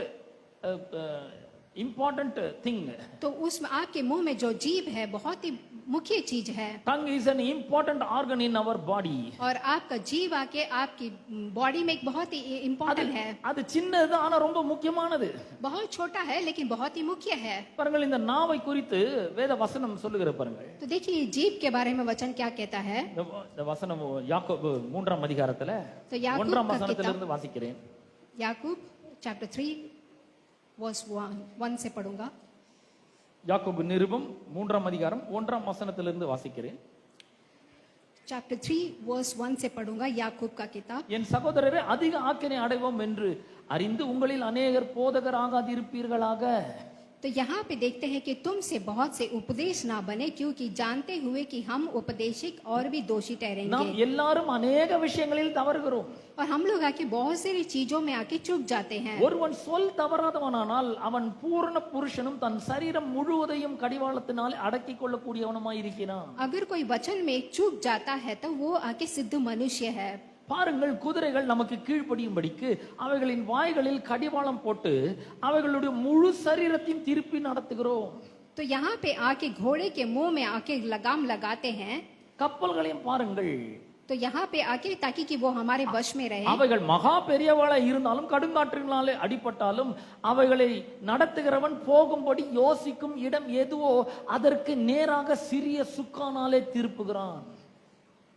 thing. तो उसमें आपके मुंह में जो जीभ है बहुत ही मुख्य चीज है, Tongue is an important organ in our body. और आपका जीभ आके आपकी बॉडी में एक बहुत ही इम्पोर्टेंट है। அது சின்னது, ஆனா ரொம்ப முக்கியமானது. बहुत छोटा है लेकिन बहुत ही मुख्य है। பாருங்கள், இந்த நாவை குறித்து வேத வசனம் சொல்லுகிற பாருங்கள். तो देखिए जीभ के बारे में वचन क्या कहता है। இந்த வசனம் யாக்கோபு 3ஆம் அதிகாரத்துல तो याकूब 1ஆம் का வசனத்திலிருந்து किताब வாசிக்கிறேன். याकूब चैप्टर 3 वर्स 1 से पढ़ूंगा। யாக்கோபு நிருபம் 3ஆம் அதிகாரம் 1ஆம் வசனத்திலிருந்து வாசிக்கிறேன். चैप्टर 3 वर्स 1 से पढ़ूंगा, याकूब का किताब। என் சகோதரரே, அதிக ஆக்கினை அடைவோம் என்று அறிந்து உங்களில் अनेகர் போதகர் ஆகாதிருப்பீர்களாக. तो यहाँ पे देखते हैं कि तुमसे बहुत से उपदेश ना बने, क्योंकि जानते हुए कि हम उपदेशक और भी दोषी நாம் ठहरेंगे। எல்லாரும் अनेக விஷயங்களில் தவறுகிறோம். और हम लोग आके बहुत सारी चीजों में आके चूक जाते हैं। ஒருவன் சொல் தவறாதவனானால் அவன் பூரண புருஷனும் தன் சரீரம் முழுவதையும் கடிவாளத்தினால் அடக்கிக் கொள்ளக்கூடியவனுமாய் இருக்கிறான். अगर कोई वचन में चूक जाता है तो वो आके सिद्ध मनुष्य है। பாருங்கள், குதிரைகள் நமக்கு கீழ்ப்படியும்படிக்கு அவைகளின் வாய்களில் கடிவாளம் போட்டு அவைகளுடைய முழு சரீரத்தையும் திருப்பி நடத்துகிறோம். तो यहाँ पे आके घोड़े के मुंह में आके लगाम लगाते हैं। கப்பல்களையும் பாருங்கள், तो यहाँ पे आके ताकि कि वो हमारे वश में रहे। அவைகள் மகா பெரியவளா இருந்தாலும் கடுங்காற்றினாலே அடிபட்டாலும் அவைகளை நடத்துகிறவன் போகும்படி யோசிக்கும் இடம் எதுவோ அதற்கு நேராக சிறிய சுக்கானாலே திருப்புகிறான்.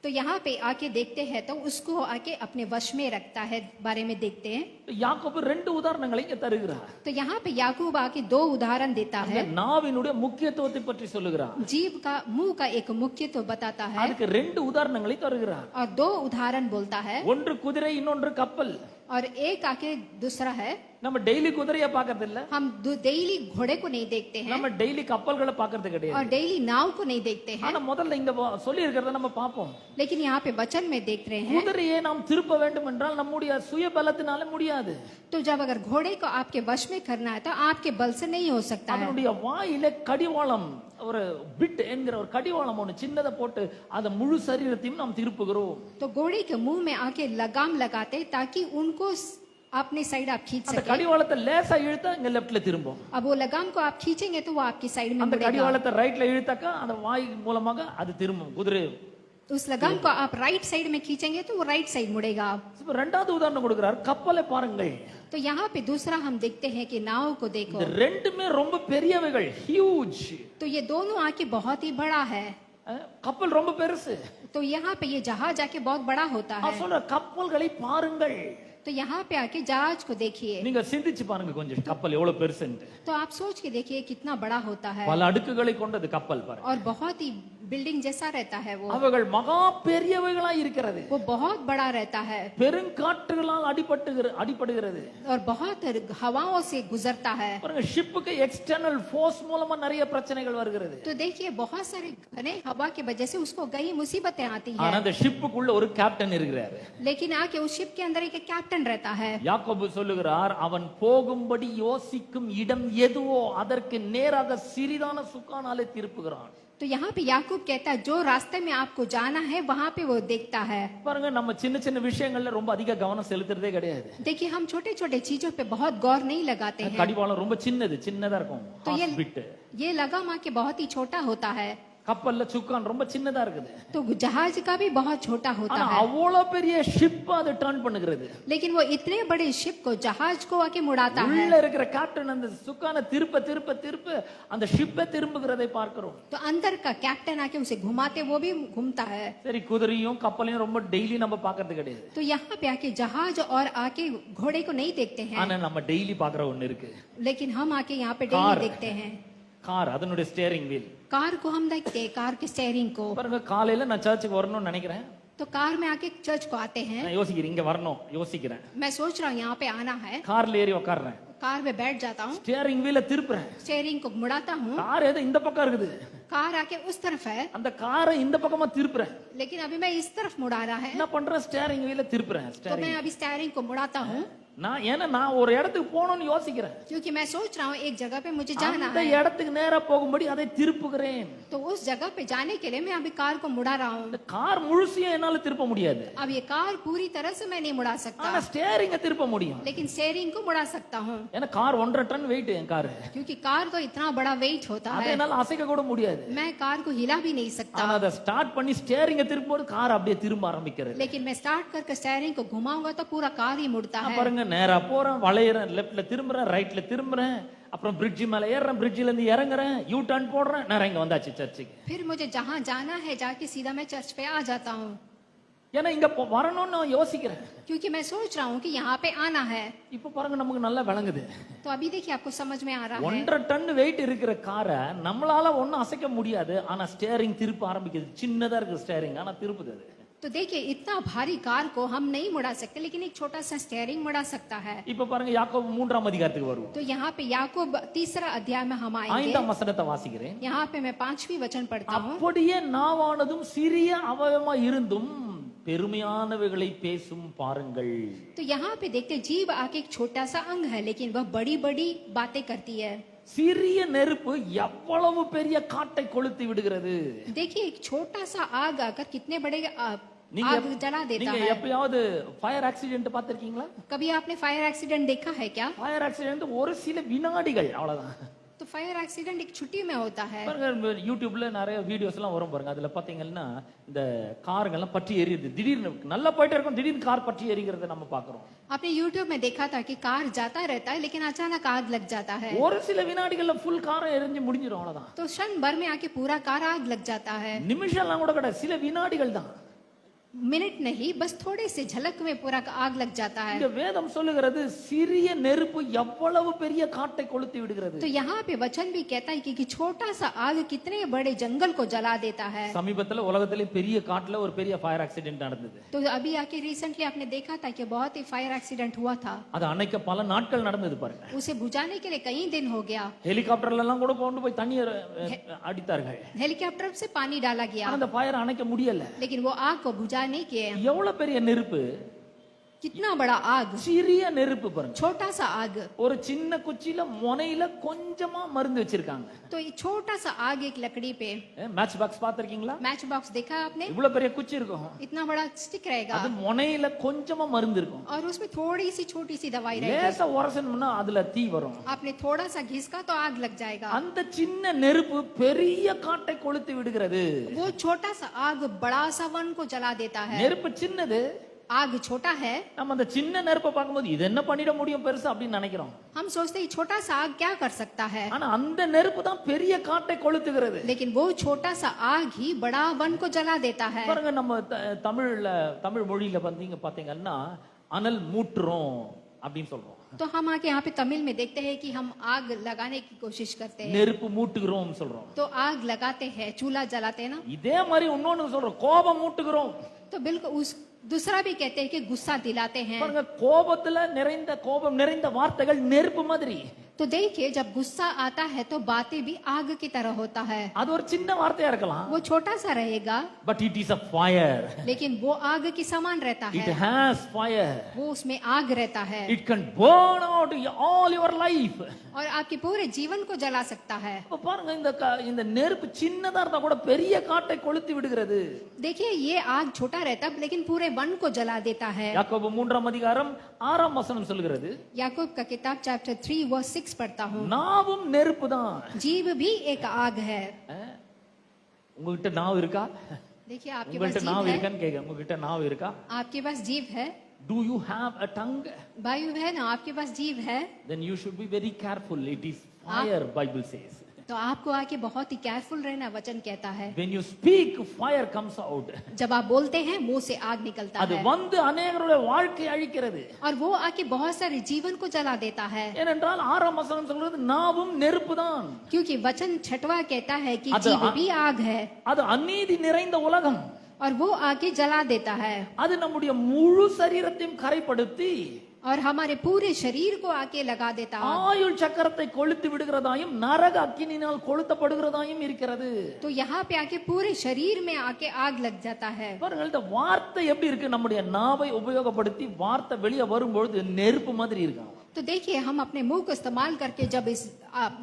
तो यहाँ पे आके देखते हैं तो उसको आके अपने वश में रखता है, बारे में देखते हैं। யாக்கோபு 2 உதாரணங்களை இங்க தருகிறார். तो यहाँ पे याकूब आके 2 उदाहरण देता है। நாவினுடைய முக்கியத்துவத்தை பற்றி சொல்லுகிறார். जीव का मुंह का एक मुख्यत्व बताता है, அதுக்கு 2 உதாரணங்களை தருகிறார். और 2 उदाहरण बोलता है। ஒன்று குதிரை, இன்னொன்று கப்பல். और एक आके दूसरा है, நம்ம டெய்லி குதிரையை பார்க்கறது இல்ல, हम डेली घोड़े को नहीं देखते हैं நம்ம டெய்லி கப்பல்களை பார்க்கறது और கிடையாது. डेली नाव को नहीं देखते हैं, ஆனா முதல்ல இங்க சொல்லி இருக்கிறத நம்ம பார்ப்போம். लेकिन यहाँ पे वचन में देख रहे हैं। குதிரையை நாம் திருப்ப வேண்டும் என்றால் நம்முடைய சுய பலத்தினால முடியாது. तो जब अगर घोड़े को आपके वश में करना है तो आपके बल से नहीं हो सकता है। அதனுடைய வாயில கடிவாளம், ஒரு பிட் என்கிற ஒரு கடிவாளம் ஒன்று சின்னதை போட்டு அதை முழு சரீரத்தையும் நாம் திருப்புகிறோம். तो घोड़े के मुंह में आके लगाम लगाते ताकि उनको अपने साइड आप खींच அந்த सके। கடிவாளத்தை லேசா இழுத்தா இங்க லெஃப்ட்ல திரும்பும். अब वो लगाम को आप खींचेंगे तो वो आपकी साइड में அந்த मुड़ेगा। கடிவாளத்தை ரைட்ல இழுத்தாக்கா அந்த வாய் மூலமாக அது திரும்பும் குதிரை. उस लगाम को आप राइट साइड में खींचेंगे तो वो राइट साइड मुड़ेगा। இப்ப ரெண்டாவது உதாரணம் கொடுக்கிறார், கப்பலை பாருங்கள். तो यहाँ पे दूसरा हम देखते हैं कि नाव को देखो। இந்த ரெண்டுமே ரொம்ப பெரியவைகள், ஹியூஜ். तो ये दोनों आके बहुत ही बड़ा है। கப்பல் ரொம்ப பெருசு. तो यहाँ पे ये जहाज आके बहुत बड़ा होता அவர் है। சொல்ற கப்பல்களை பாருங்கள். तो यहाँ पे आके जहाज को देखिए, நீங்க சிந்திச்சு பாருங்க கொஞ்சம் கப்பல் எவ்வளவு பெருசுன்னு. तो आप सोच के देखिए कितना बड़ा होता है பல அடுக்குகளை கொண்டது கப்பல் பாருங்க. और बहुत ही बिल्डिंग जैसा रहता है वो அவைகள் மகா பெரியவைகளா இருக்கிறது. बहुत बड़ा रहता है பெருங்காற்றுகளால் அடிபடுகிறது. और बहुत हवाओं से गुजरता है। பாருங்க ஷிப்புக்கு எக்ஸ்டர்னல் ஃபோர்ஸ் மூலமா நிறைய பிரச்சனைகள் வருகிறது. तो देखिए बहुत सारे घने हवा की वजह से उसको कई मुसीबतें आती है, ஆனா அந்த ஷிப்புக்குள்ள ஒரு கேப்டன் இருக்கிறாரு. लेकिन आके उस शिप के अंदर एक कैप्टन रहता है। யாக்கோபு சொல்லுகிறார், அவன் போகும்படி யோசிக்கும் இடம் எதுவோ அதற்கு நேராக சிறிதான சுக்கானாலே திருப்புகிறான். तो यहाँ पे याकूब कहता है जो रास्ते में आपको जाना है वहाँ पे वो देखता है। பாருங்க நம்ம சின்ன சின்ன விஷயங்கள்ல ரொம்ப அதிக கவனம் செலுத்துறதே கிடையாது. देखिए हम छोटे छोटे चीजों पे बहुत गौर नहीं लगाते हैं। கடிவாளம் ரொம்ப சின்னதா இருக்கும். तो பிட் ये लगाम आके बहुत ही छोटा होता है, கப்பல்ல சுக்கான் ரொம்ப சின்னதா இருக்குது. तो जहाज का भी बहुत छोटा होता ஆனா है, அவ்வளவு பெரிய ஷிப் அது டர்ன் பண்ணுகிறது. लेकिन वो इतने बड़े शिप को जहाज को आके मुड़ाता है। உள்ள இருக்கிற கேப்டன் அந்த சுக்கான திருப்ப அந்த ஷிப்பை திரும்புகிறதை பார்க்கிறோம். तो अंदर का कैप्टन आके उसे घुमाते वो भी घूमता है। சரி, குதிரையும் கப்பலையும் ரொம்ப டெய்லி நம்ம பார்க்கிறது கிடையாது. तो यहाँ पे आके जहाज और आके घोड़े को नहीं देखते हैं, ஆனா நம்ம டெய்லி பார்க்கிற ஒண்ணு இருக்கு. लेकिन हम आके यहाँ पे कार। डेली देखते हैं। கார், அதனுடைய ஸ்டியரிங் வீல். कार को हम देखते हैं, कार के स्टेयरिंग को। பாருங்க, காலையில நான் சர்ச்சுக்கு வரணும்னு நினைக்கிறேன். तो कार में आके चर्च को आते हैं, நான் யோசிக்கிறேன், இங்க வரணும் யோசிக்கிறேன். मैं सोच रहा हूँ यहाँ पे आना है, கார்ல ஏறி உட்கார்றேன். कार में बैठ जाता हूँ, ஸ்டியரிங் வீல திருப்புறேன். स्टेयरिंग को मुड़ाता हूँ, கார் ஏதோ இந்த பக்கம் இருக்குது, कार आके उस तरफ है, அந்த காரை இந்த பக்கமா திருப்புறேன். लेकिन अभी मैं इस तरफ मुड़ा रहा है, என்ன பண்றேன், ஸ்டியரிங் வீல திருப்புறேன். तो मैं अभी स्टेयरिंग को मुड़ाता हूँ, நான் ஒரு இடத்துக்கு போகணும்னு யோசிக்கிறேன். क्योंकि मैं सोच रहा हूँ एक जगह पे मुझे जाना அந்த है, இடத்துக்கு நேரா போகும்படி அதை திருப்புகிறேன். तो उस जगह पे जाने के लिए मैं अभी कार को मुड़ा रहा हूँ। இந்த கார் முழுசியும் என்னால திருப்ப முடியாது. अब ये कार पूरी तरह से मैं नहीं मुड़ा सकता, ஆனா ஸ்டியரிங்க திருப்ப முடியும். लेकिन स्टेयरिंग को मुड़ा सकता हूँ, ஏன்னா கார் 1.5 டன் வெயிட் என் கார். क्योंकि कार तो इतना बड़ा वेट होता அதை है, என்னால அசைக்க கூட முடியாது. मैं कार को हिला भी नहीं सकता। ஆனா அதை ஸ்டார்ட் பண்ணி ஸ்டியரிங்க திருப்பும்போது கார் அப்படியே திரும்ப ஆரம்பிக்கிறது. लेकिन मैं स्टार्ट करके स्टेयरिंग को घुमाऊंगा तो पूरा कार ही मुड़ता है। பாருங்க, நேரா போறேன், வளையறேன், லெஃப்ட்ல திரும்புறேன், ரைட்ல திரும்புறேன், அப்புறம் பிரிட்ஜ் மேல ஏறுறேன், பிரிட்ஜ்ல இருந்து இறங்குறேன், யூ டர்ன் போடுறேன், நேரா இங்க வந்தாச்சு சர்ச்சுக்கு. फिर मुझे जहाँ जाना है जाके सीधा मैं चर्च पे आ जाता हूँ, ஏன்னா இங்க வரணும்னு நான் யோசிக்கிறேன். क्योंकि मैं सोच रहा हूँ कि यहाँ पे आना है। இப்ப பாருங்க, நமக்கு நல்லா விளங்குது. तो अभी देखिए आपको समझ में आ रहा है, 1.5 டன் வெயிட் இருக்கிற காரை நம்மளால ஒன்னும் அசைக்க முடியாது. ஆனா ஸ்டியரிங் திருப்ப ஆரம்பிக்குது. சின்னதா இருக்கு ஸ்டியரிங், ஆனா திருப்புது அது. तो देखिए इतना भारी कार को हम नहीं मुड़ा सकते, लेकिन एक छोटा सा स्टेयरिंग मुड़ा सकता है। இப்ப பாருங்க, யாக்கோபு 3ஆம் அதிகாரத்துக்கு வருவோம். तो यहाँ पे याकूब 3रा अध्याय में हम आएंगे। 5ஆம் வசனத்தை வாசிக்கிறேன். यहाँ पे मैं 5वीं वचन पढ़ता हूँ। அப்படியே நாவானதும் சிறிய அவயவமா இருந்தும் பெருமையானவைகளை பேசும் பாருங்கள். तो यहाँ पे देखते जीव आके एक छोटा सा अंग है, लेकिन वह बड़ी बड़ी बातें करती है। சிறிய நெருப்பு எவ்வளவு பெரிய காட்டை கொளுத்தி விடுகிறது. देखिए एक छोटा सा आग आकर कितने बड़े நீங்க आग जला देता நீங்க है। எப்பயாவது ஃபயர் ஆக்சிடென்ட் பார்த்திருக்கீங்களா? कभी आपने फायर एक्सीडेंट देखा है क्या? ஃபயர் ஆக்சிடென்ட் ஒரு சில வினாடிகள் அவ்வளவுதான். तो फायर एक्सीडेंट एक छुट्टी में होता है। பாருங்க, யூடியூப்ல நிறைய வீடியோஸ் எல்லாம் வரும் பாருங்க. அதுல பாத்தீங்கன்னா இந்த காருங்க எல்லாம் பற்றி எரியுது. திடீர்னு நல்லா போயிட்டே இருக்கும், திடீர்னு கார் பற்றி எரிகிறத நம்ம பாக்குறோம். आपने YouTube में देखा था कि कार जाता रहता है, लेकिन अचानक आग लग जाता है। ஒரு சில வினாடிகள்ல ஃபுல் காரை எரிஞ்சு முடிஞ்சிடும், அவ்வளவுதான். तो क्षण भर में आके पूरा कार आग लग जाता है। நிமிஷம் எல்லாம் கூட கிடையாது, சில வினாடிகள் தான். मिनट नहीं, बस थोड़े से झलक में पूरा आग लग जाता है। இங்க வேதம் சொல்லுகிறது, சிறிய நெருப்பு எவ்வளவு பெரிய காட்டை கொளுத்தி விடுகிறது. तो यहाँ पे वचन भी कहता है कि छोटा सा आग कितने बड़े जंगल को जला देता है। சமீபத்துல உலகத்திலே பெரிய காட்டுல ஒரு பெரிய ஃபயர் ஆக்சிடென்ட் நடந்தது. तो अभी आके रिसेंटली आपने देखा था कि बहुत ही फायर एक्सीडेंट हुआ था। அது அன்னைக்கு பல நாட்கள் நடந்தது பாருங்க. उसे बुझाने के लिए कई दिन हो गया, ஹெலிகாப்டர்ல எல்லாம் கூட கொண்டு போய் தண்ணீர் அடித்தார்கள். हेलीकॉप्टर से पानी डाला गया, அந்த ஃபயர் அணைக்க முடியல. लेकिन वो आग को बुझा नहीं किए। எவ்வளவு பெரிய நெருப்பு, कितना बड़ा आग, சிறிய நெருப்பு பாருங்க. छोटा सा आग। ஒரு சின்ன குச்சியில முனையில கொஞ்சமா மருந்து வச்சிருக்காங்க. तो ये छोटा सा आग एक लकड़ी पे, மேட்ச் பாக்ஸ் பாத்திருக்கீங்களா? मैच बॉक्स देखा आपने? இவ்வளவு பெரிய குச்சி இருக்கும், इतना बड़ा स्टिक रहेगा அது முனையில கொஞ்சமா மருந்து இருக்கும். और उसमें थोड़ी सी छोटी सी दवाई रहेगी। லேசா உரசணும்னா அதுல தீ வரும். आपने थोड़ा सा घिसका तो आग लग जाएगा। அந்த சின்ன நெருப்பு பெரிய காட்டை கொளுத்தி விடுகிறது. वो छोटा सा आग बड़ा सा वन को जला देता है। நெருப்பு சின்னது, आग छोटा है, நம்ம அந்த சின்ன நெருப்பை பார்க்கும்போது இது என்ன பண்ணிட முடியும் பெருசா அப்படின்னு நினைக்கிறோம். हम सोचते हैं छोटा सा आग क्या कर सकता है, ஆனா அந்த நெருப்பு தான் பெரிய காட்டை கொளுத்துகிறது. लेकिन वो छोटा सा आग ही बड़ा वन को जला देता है। பாருங்க, நம்ம தமிழ் மொழியில பாத்தீங்கன்னா அனல் மூட்டுறோம் அப்படின்னு சொல்றோம். तो हम आके यहाँ पे तमिल में देखते हैं कि हम आग लगाने की कोशिश करते हैं, நெருப்பு மூட்டுகிறோம் சொல்றோம். तो आग लगाते हैं, चूल्हा जलाते हैं ना। இதே மாதிரி இன்னொன்னு சொல்றோம், கோபம் மூட்டுகிறோம். तो बिल्कुल उस दूसरा भी कहते हैं कि गुस्सा दिलाते हैं। பாருங்க, கோபம் நிறைந்த வார்த்தைகள் நெருப்பு மாதிரி. तो देखिए जब गुस्सा आता है तो बातें भी आग की तरह होता है। அது ஒரு சின்ன வார்த்தையா இருக்கலாம், वो छोटा सा रहेगा, but it is a fire. लेकिन वो आग के समान रहता It है, has fire. वो उसमें आग रहता है It can burn out all your life. और आपके पूरे जीवन को जला सकता है। அப்ப பாருங்க, இந்த நெருப்பு சின்னதா இருந்தா கூட பெரிய காட்டை கொளுத்தி விடுகிறது. देखिए ये आग छोटा रहता है लेकिन पूरे वन को जला देता है। யாக்கோபு 3 அதிகாரம் 6 வசனம் சொல்கிறது, याकूब का किताब चैप्टर 3 वर्स 6 पढ़ता हूँ, நாவும் நெருப்பு தான். जीव भी एक आग है। உங்ககிட்ட நாவு இருக்கா? देखिए आपके पास உங்ககிட்ட जीव நாவு है, இருக்கான்னு கேக்குறேன். உங்ககிட்ட நாவு இருக்கா? आपके पास जीव है, Do you have a tongue? वायु है ना, आपके पास जीव है, Then you should be very careful. It is fire, Bible says. तो आपको आके बहुत ही केयरफुल रहना वचन कहता है। When you speak, fire comes out. जब आप बोलते हैं मुंह से आग निकलता அது है வந்து அநேகருடைய வாழ்க்கையை அழிக்கிறது. और वो आके बहुत सारे जीवन को जला देता है, ஏனென்றால் 6 வசனம் சொல்றது நாவும் நெருப்பு தான். क्योंकि वचन 6वां कहता है कि அது जीव भी आग है அது அநீதி நிறைந்த உலகம். और वो आके जला देता है அது நம்முடைய முழு சரீரத்தையும் கரைப்படுத்தி और हमारे पूरे शरीर को आके लगा देता है। ஆயுள் சக்கரத்தை கொளுத்தி விடுகிறதாயும் நரக அக்கினியினால் கொளுத்தப்படுகிறதாயும் இருக்கிறது. तो यहाँ पे आके पूरे शरीर में आके आग लग जाता है। பாருங்கள், இந்த வார்த்தை எப்படி இருக்கு? நம்முடைய நாவை உபயோகப்படுத்தி வார்த்தை வெளியே வரும்பொழுது நெருப்பு மாதிரி இருக்கும். तो देखिए हम अपने मुंह को इस्तेमाल करके जब इस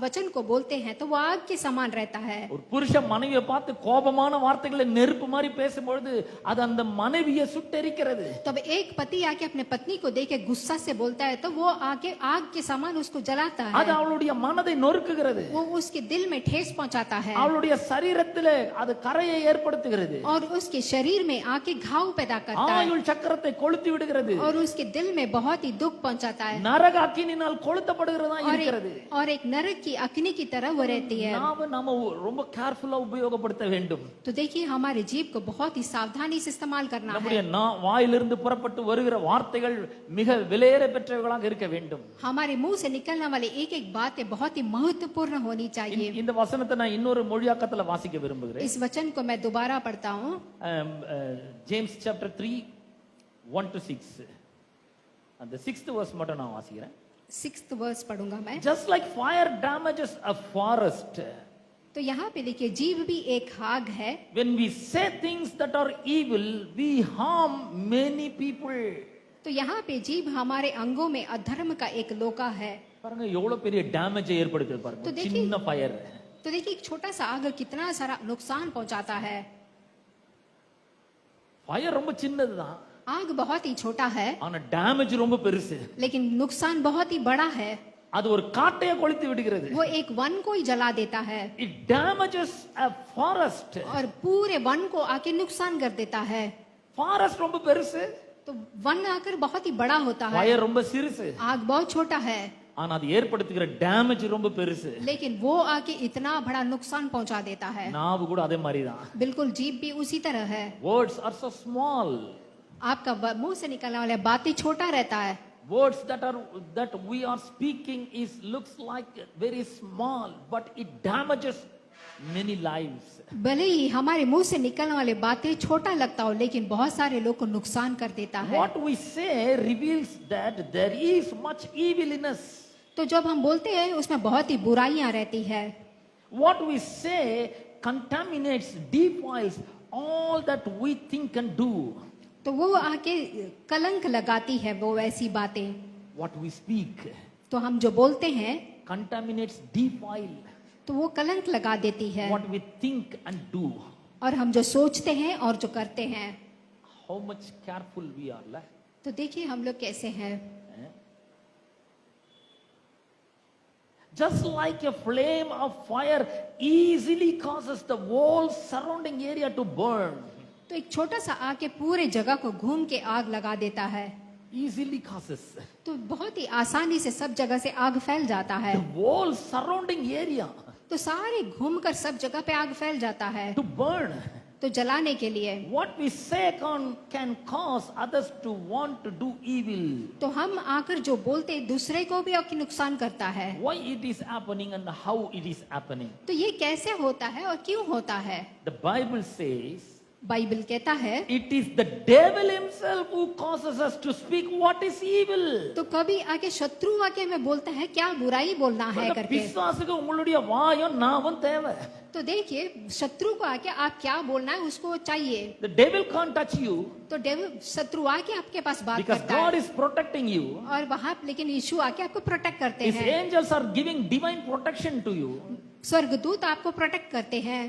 वचन को बोलते हैं तो वो आग के समान रहता है। ஒரு புருஷன் மனைவியை பார்த்து கோபமான வார்த்தைகளை நெருப்பு மாதிரி பேசும்பொழுது அது அந்த மனைவியை சுட்டெரிக்கிறது. तब एक पति आके अपने पत्नी को देख के गुस्सा से बोलता है तो वो आके आग के समान उसको जलाता है, அது அவளுடைய மனதை நொறுக்குகிறது. वो उसके दिल में ठेस पहुंचाता है அவளுடைய சரீரத்திலே அது கரையை ஏற்படுத்துகிறது. और उसके शरीर में आके घाव पैदा करता है ஆயுள் சக்கரத்தை கொளுத்தி விடுகிறது. और उसके दिल में बहुत ही दुख पहुंचाता है நரக அக்கினியினால் கொளுத்தப்படுகிறதா இருக்கிறது. और एक नरक की अग्नि की तरह वो रहती है। நாம ரொம்ப கேர்ஃபுல்லா உபயோகப்படுத்த வேண்டும். तो देखिए हमारे जीव को बहुत ही सावधानी से इस्तेमाल करना है। நம்முடைய வாயிலிருந்து புறப்பட்டு வருகிற வார்த்தைகள் மிக விலையேற பெற்றவைகளாக இருக்க வேண்டும். हमारे मुंह से निकलने वाले एक एक बातें बहुत ही महत्वपूर्ण होनी चाहिए। இந்த वचनத்தை நான் இன்னொரு மொழியாக்கத்துல வாசிக்க விரும்புகிறேன். इस वचन को मैं दोबारा पढ़ता हूँ, ஜேம்ஸ் சாப்டர் 3 1 to 6. அந்த 6th verse மட்டும் நான் வாசிக்கிறேன். 6th वर्स पढ़ूंगा मैं। Just like fire damages a forest, तो यहाँ पे देखिए जीव भी एक आग है। when we say things that are evil, we harm many people. तो यहाँ पे जीव हमारे अंगों में अधर्म का एक लोका है। பாருங்க எவ்வளவு பெரிய டேமேஜ் ஏற்படுத்துது तो பாருங்க. देखिए- சின்ன ஃபயர். तो देखिए एक छोटा सा आग कितना सारा नुकसान पहुंचाता है। ஃபயர் ரொம்ப சின்னதுதான், आग बहुत ही छोटा है ஆனா டேமேஜ் ரொம்ப பெருசு. लेकिन नुकसान बहुत ही बड़ा है। அது ஒரு காட்டையே கொளுத்தி விடுகிறது. वो एक वन को ही जला देता है It damages a forest. और पूरे वन को आके नुकसान कर देता है। ஃபாரஸ்ட் ரொம்ப பெருசு, तो वन आकर बहुत ही बड़ा होता है, ஃபயர் ரொம்ப சிறுசு. आग बहुत छोटा है ஆனா அது ஏற்படுத்துகிற டேமேஜ் ரொம்ப பெருசு. लेकिन वो आके इतना बड़ा नुकसान पहुंचा देता है। நாவு கூட அதே மாதிரி தான். बिल्कुल जीभ भी उसी तरह है। Words are so small. आपका मुंह से निकलने वाले बातें छोटा रहता है। Words that we are speaking looks like very small, but it damages many lives. भले ही हमारे मुंह से निकलने वाली बातें छोटा लगता हो लेकिन बहुत सारे लोग को नुकसान कर देता है। What we say reveals that there is much evil in us. तो जब हम बोलते हैं उसमें बहुत ही बुराइयां रहती है। What we say contaminates, defiles all that we think and do. तो वो आके कलंक लगाती है वो ऐसी बातें। What we speak तो हम जो बोलते हैं contaminates, defile तो वो कलंक लगा देती है। what we think and do. और हम जो सोचते हैं और जो करते हैं, How much careful we are. तो देखिए हम लोग कैसे हैं। Just like a flame of fire easily causes the whole surrounding area to burn. तो एक छोटा सा आग के पूरे जगह को घूम के आग लगा देता है, easily causes तो बहुत ही आसानी से सब जगह से आग फैल जाता है। the whole surrounding area तो सारे घूमकर सब जगह पे आग फैल जाता है, to burn. तो जलाने के लिए। What we say can cause others to want to do evil. तो हम आकर जो बोलते दूसरे को भी आपकी नुकसान करता है। Why it is happening and how it is happening. तो ये कैसे होता है और क्यों होता है? The Bible says बाइबल कहता है it is the devil himself who causes us to speak what is evil. तो कभी आके शत्रु आके हमें बोलता है क्या बुराई बोलना है அந்த करके। பிசாசுக்கு உங்களுடைய வாயும் நாவும் தேவை. तो देखिए शत्रु को आके आप क्या बोलना है उसको चाहिए। The devil can't touch you तो डेविल शत्रु आके आपके पास बात because करता God है is protecting you. और वहां लेकिन यीशु आके आपको प्रोटेक्ट करते His हैं। angels are giving divine protection to you. स्वर्गदूत आपको प्रोटेक्ट करते हैं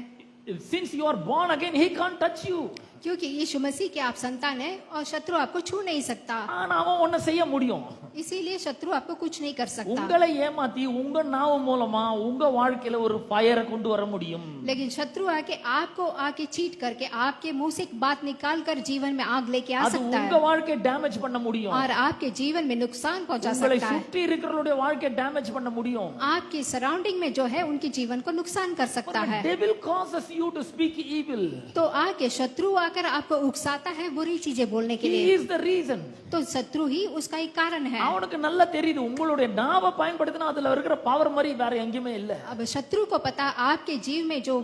Since you are born again, he can't touch you. क्योंकि यीशु मसीह के आप संतान है और शत्रु आपको छू नहीं सकता, ஆனா அவன் ஒன்ன செய்ய முடியும். इसीलिए शत्रु आपको कुछ नहीं कर सकता। உங்களை ஏமாத்தி உங்க நாவு மூலமா உங்க வாழ்க்கையில ஒரு ஃபயரை கொண்டு வர முடியும். लेकिन शत्रु आके आपको आके चीट करके आपके मुंह से एक बात निकाल कर जीवन में आग लेके आ அது सकता உங்க है வாழ்க்கையை டேமேஜ் பண்ண முடியும். और आपके जीवन में नुकसान पहुंचा உங்களை सकता है। சுற்றி இருக்கிறவங்களுடைய வாழ்க்கையை டேமேஜ் பண்ண முடியும். आपके सराउंडिंग में जो है उनके जीवन को नुकसान कर सकता But the है। devil causes you to speak evil. तो आके शत्रु आकर आपको उकसाता है बुरी चीजें बोलने के He लिए, is the reason. तो शत्रु ही उसका एक कारण है। அவனுக்கு நல்லா தெரியுது உங்களுடைய நாவை பயன்படுத்தினா அதுல இருக்கிற பவர் மாதிரி வேற எங்கேயுமே இல்ல. अब शत्रु को पता आपके जीव में जो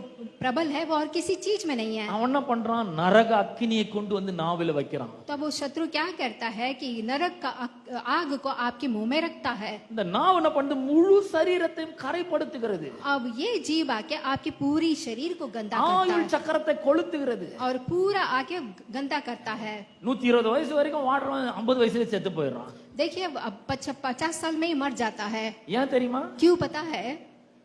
प्रबल है वो और किसी चीज में नहीं है। அவன் என்ன பண்றான், நரக அக்கினியை கொண்டு வந்து நாவில வைக்கிறான். तो अब वो शत्रु क्या करता है कि नरक का आग को आपके मुंह में रखता है। இந்த நாவு என்ன பண்ணுது, முழு சரீரத்தையும் கரைப்படுத்துகிறது. अब ये जीव आके आपके पूरी शरीर को गंदा करता ஆயுள் है சக்கரத்தை கொளுத்துகிறது. और पूरा आके गंदा करता है। 120 வயசு வரைக்கும் வாடுறவன் 50 வயசுல செத்து போயிடுறான். देखिए अब 50 साल में ही मर जाता है। ஏன் தெரியுமா? क्यों पता है?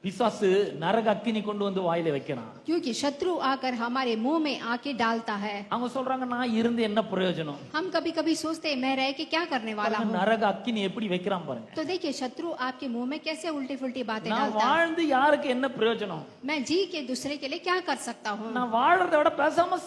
பிசாசு நரக அக்கினி கொண்டு வந்து வாயில வைக்கிறான். क्योंकि शत्रु आकर हमारे मुंह में आके डालता है। அவங்க சொல்றாங்க நான் இருந்து என்ன பிரயோஜனம். हम कभी कभी सोचते हैं मैं रह के क्या करने वाला हूँ। நரக அக்கினி எப்படி வைக்கிறான் பாருங்க. तो देखिए शत्रु आपके मुंह में कैसे उल्टी फुल्टी बातें நான் डालता है। வாழ்ந்து யாருக்கு என்ன பிரயோஜனம்? मैं जी के दूसरे के लिए क्या कर सकता हूँ। நான் வாழறதை விட பேசாம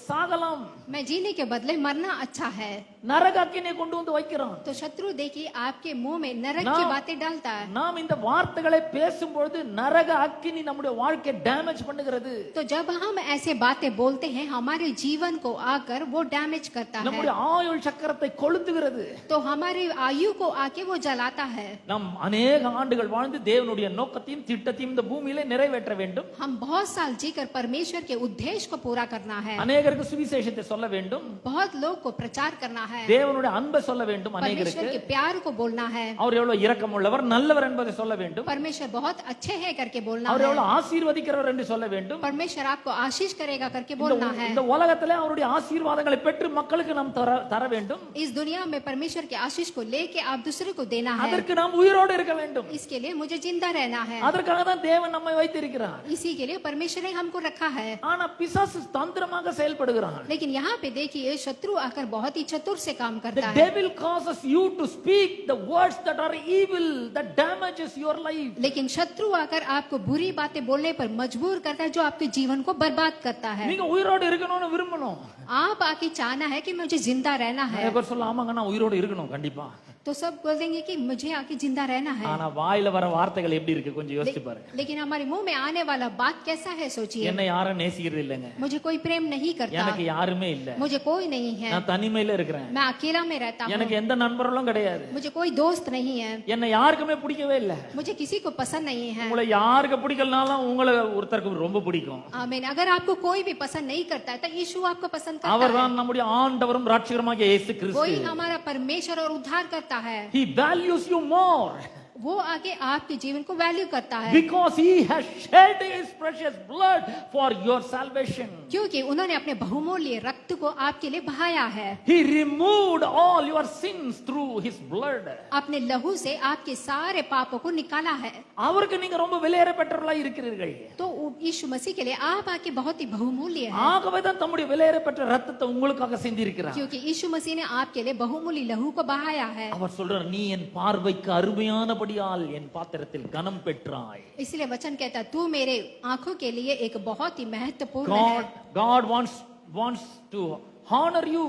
சாகலாம். मैं जीने के बदले मरना अच्छा है। நரக அக்கினியை கொண்டு வந்து வைக்கிறான். तो शत्रु देखिए आपके मुंह में नरक ना- की बातें डालता है। நாம் இந்த வார்த்தைகளை பேசும்பொழுது நரக அக்கினி நம்முடைய வாழ்க்கையை டேமேஜ் பண்ணுகிறது. तो जब हम ऐसे बातें बोलते हैं हमारे जीवन को आकर वो डैमेज करता है, நம்முடைய ஆயுள் சக்கரத்தை கொளுத்துகிறது. तो हमारे आयु को आके वो जलाता है। நாம் अनेक ஆண்டுகள் வாழ்ந்து தேவனுடைய நோக்கத்தையும் திட்டத்தையும் இந்த பூமியிலே நிறைவேற்ற வேண்டும். हम बहुत साल जीकर परमेश्वर के उद्देश्य को पूरा करना है, அநேகருக்கு சுவிசேஷத்தை சொல்ல வேண்டும். बहुत लोग को प्रचार करना है, தேவனுடைய அன்பை சொல்ல வேண்டும். परमेश्वर அநேகருக்கு के प्यार को बोलना है, அவர் எவ்வளவு இரக்கமுள்ளவர் நல்லவர் என்பதை சொல்ல வேண்டும். परमेश्वर बहुत अच्छे हैं करके बोलना அவர் है, எவ்வளவு ஆசீர்வதிக்கிறவர் என்று சொல்ல வேண்டும். परमेश्वर आपको आशीष करेगा करके बोलना है। இந்த உலகத்திலே அவருடைய ஆசீர்வாதங்களை பெற்று மக்களுக்கு நாம் தர வேண்டும். इस दुनिया में परमेश्वर के आशीष को लेके आप दूसरे को देना है, அதற்கு நாம் உயிரோடு இருக்க வேண்டும். इसके लिए मुझे जिंदा रहना है। அதற்காக தான் தேவன் நம்மை வைத்திருக்கிறார். इसी के लिए परमेश्वर ने हमको रखा है। ஆனா பிசாசு தந்திரமாக செயல்படுகிறான். लेकिन यहाँ पे देखिए शत्रु आकर बहुत ही चतुर से काम The करता है। devil causes you to speak the words that are evil, that damages your life. लेकिन शत्रु आकर आपको बुरी बातें बोलने पर मजबूर करता है जो आपके जीवन को बर्बाद करता है। நீங்க உயிரோடு இருக்கணும்னு விரும்பணும். आप आके चाहना है कि मुझे जिंदा रहना है, நிறைய பேர் சொல்ல ஆமாங்க நான் உயிரோடு இருக்கணும் கண்டிப்பா. तो सब बोलेंगे कि मुझे आके जिंदा रहना है। ஆனா வாயில வர வார்த்தைகள் எப்படி இருக்கு கொஞ்சம் யோசிச்சு பாருங்க. लेकिन हमारे मुंह में आने वाला बात कैसा है सोचिए। என்னை யாரும் நேசிக்கிறது இல்லைங்க. मुझे कोई प्रेम नहीं करता, எனக்கு யாருமே இல்ல. मुझे कोई नहीं है, நான் தனிமையில இருக்கிறேன். मैं अकेला में रहता हूँ, எனக்கு எந்த நண்பர்களும் கிடையாது. मुझे कोई दोस्त नहीं है, என்னை யாருக்குமே பிடிக்கவே இல்ல. मुझे किसी को पसंद नहीं है। உங்களை யாருக்கு பிடிக்கலனாலும் உங்களை ஒருத்தருக்கு ரொம்ப பிடிக்கும். आमीन। अगर आपको कोई भी पसंद नहीं करता है तो यीशु आपको पसंद करता है। அவர்தான் நம்முடைய ஆண்டவரும் ரட்சகருமாகிய இயேசு वही கிறிஸ்து. हमारा परमेश्वर और उद्धार करता है। He values you more वो आगे आपके जीवन को वैल्यू करता है, because he has shed his precious blood for your salvation. क्योंकि उन्होंने अपने बहुमूल्य रक्त को आपके लिए बहाया है। He removed all your sins through his blood. अपने लहू से आपके सारे पापों को निकाला है। அவருக்கு நீங்க ரொம்ப விலையேறப்பட்டவர்களாய் இருக்கிறீர்கள். तो यीशु मसीह के लिए आप आके बहुत ही बहुमूल्य है, ஆகவே தான் தம்முடைய விலையேறப்பட்ட ரத்தத்தை உங்களுக்காக சிந்திருக்கிறார். क्योंकि यीशु मसीह ने आपके लिए बहुमूल्य लहू को बहाया है। அவர் சொல்றார் நீ என் பார்வைக்கு அருமையானபடியால் என் பாத்திரத்தில் கனம் பெற்றாய். इसलिए वचन कहता है तू मेरे आंखों के लिए एक बहुत ही महत्वपूर्ण है। God wants wants to honor you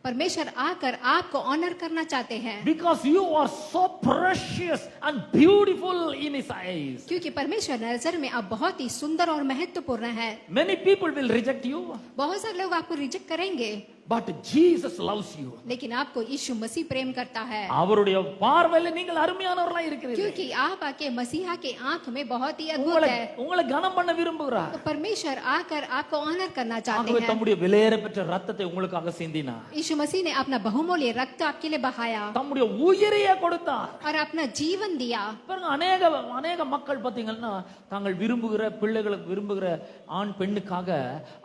परमेश्वर आकर आपको ऑनर करना चाहते हैं, because you are so precious and beautiful in his eyes. क्योंकि परमेश्वर नजर में आप बहुत ही सुंदर और महत्वपूर्ण है। Many people will reject you, बहुत सारे लोग आपको रिजेक्ट करेंगे, but Jesus loves you. लेकिन आपको यीशु मसीह प्रेम करता है, அவருடைய பார்வையில நீங்கள் அருமையானவர்களாய் இருக்கிறீர்கள். क्योंकि आप आके मसीहा के आंख में बहुत ही अद्भुत உங்களை है। உங்களை கனம் பண்ண விரும்புகிறார். तो परमेश्वर आकर आपको ऑनर करना चाहते ஆகவே हैं। தம்முடைய விலையேற பெற்ற ரத்தத்தை உங்களுக்காக சிந்தினார். यीशु मसीह ने अपना बहुमूल्य रक्त आपके लिए बहाया தம்முடைய உயிரையே கொடுத்தார். और अपना जीवन दिया। பாருங்க, அநேக மக்கள் பாத்தீங்கன்னா தாங்கள் விரும்புகிற பிள்ளைகளுக்கு விரும்புகிற ஆண் பெண்ணுக்காக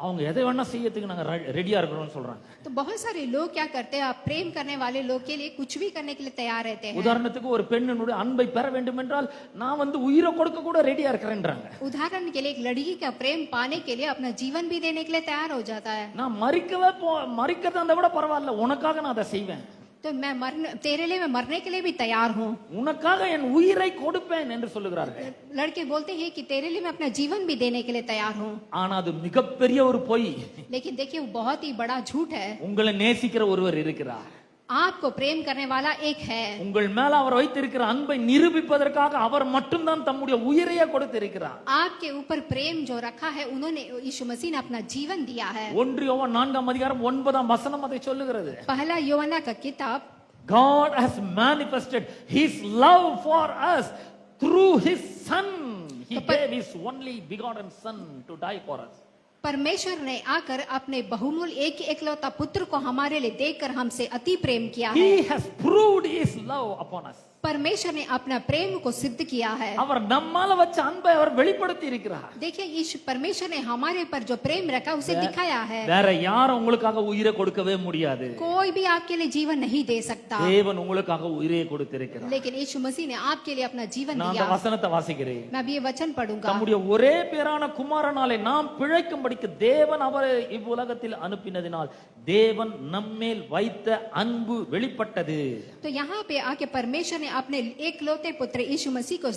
அவங்க எதை வேணா செய்யறதுக்கு நாங்க ரெடியா இருக்கிறோம்னு சொல்றாங்க. तो बहुत सारे लोग क्या करते हैं, आप प्रेम करने वाले लोग के लिए कुछ भी करने के लिए तैयार रहते हैं। உதாரணத்துக்கு ஒரு பெண்ணினுடைய அன்பை பெற வேண்டும் என்றால் நான் உயிரை கொடுக்க கூட ரெடியா இருக்கிறேன்றாங்க. उदाहरण के लिए एक लड़की का प्रेम पाने के लिए अपना जीवन भी देने के लिए तैयार हो जाता है। நான் மறிக்கிறதா இருந்தா கூட பரவாயில்ல, உனக்காக நான் அதை செய்வேன், तो तेरे लिए मैं मरने के लिए भी तैयार हूँ। உனக்காக என் உயிரை கொடுப்பேன் என்று சொல்லுகிறார்கள். लड़के बोलते हैं कि तेरे लिए मैं अपना जीवन भी देने के लिए तैयार हूँ, ஆனா அது மிகப்பெரிய ஒரு பொய். लेकिन देखिए वो बहुत ही बड़ा झूठ है। உங்களை நேசிக்கிற ஒருவர் இருக்கிறார். आपको प्रेम करने वाला एक है। உங்கள் மேல அவர் வைத்திருக்கிற அன்பை நிரூபிப்பதற்காக அவர் மட்டும்தான் தம்முடைய உயிரையே கொடுத்திருக்கிறார். आपके ऊपर प्रेम जो रखा है, उन्होंने यीशु मसीह ने अपना जीवन दिया है। 1 யோவான் 4:9 அதை சொல்லுகிறது. पहला योहन्ना का किताब, God has manifested his love for us through his son. He gave his only begotten son to die for us. परमेश्वर ने आकर अपने बहुमूल्य एक एकलौता पुत्र को हमारे लिए देकर हमसे अति प्रेम किया है। He has proved his love upon us. परमेश्वर ने अपना प्रेम को सिद्ध किया है। அவர் நம்மால வச்ச அன்பை அவர் வெளிப்படுத்தி இருக்கிறார். देखिए यीशु परमेश्वर ने हमारे ऊपर जो प्रेम रखा उसे दिखाया है। வேற யாரும் உங்களுக்காக உயிரை கொடுக்கவே முடியாது. कोई भी आपके लिए जीवन नहीं दे सकता, தேவன் உங்களுக்காக உயிரை கொடுத்திருக்கிறார். लेकिन यीशु मसीह ने आपके लिए अपना जीवन நான் दिया। அந்த வசனத்தை வாசிக்கிறேன். मैं अब ये वचन पढ़ूंगा। தம்முடைய ஒரே பேரான குமாரனாலே நாம் பிழைக்கும்படிக்கு தேவன் அவரை இவ்வுலகத்தில் அனுப்பினதினால் தேவன் நம்மேல் வைத்த அன்பு வெளிப்பட்டது. तो यहाँ पे आके परमेश्वर ने अपने एकलौते पुत्र यीशु मसीह को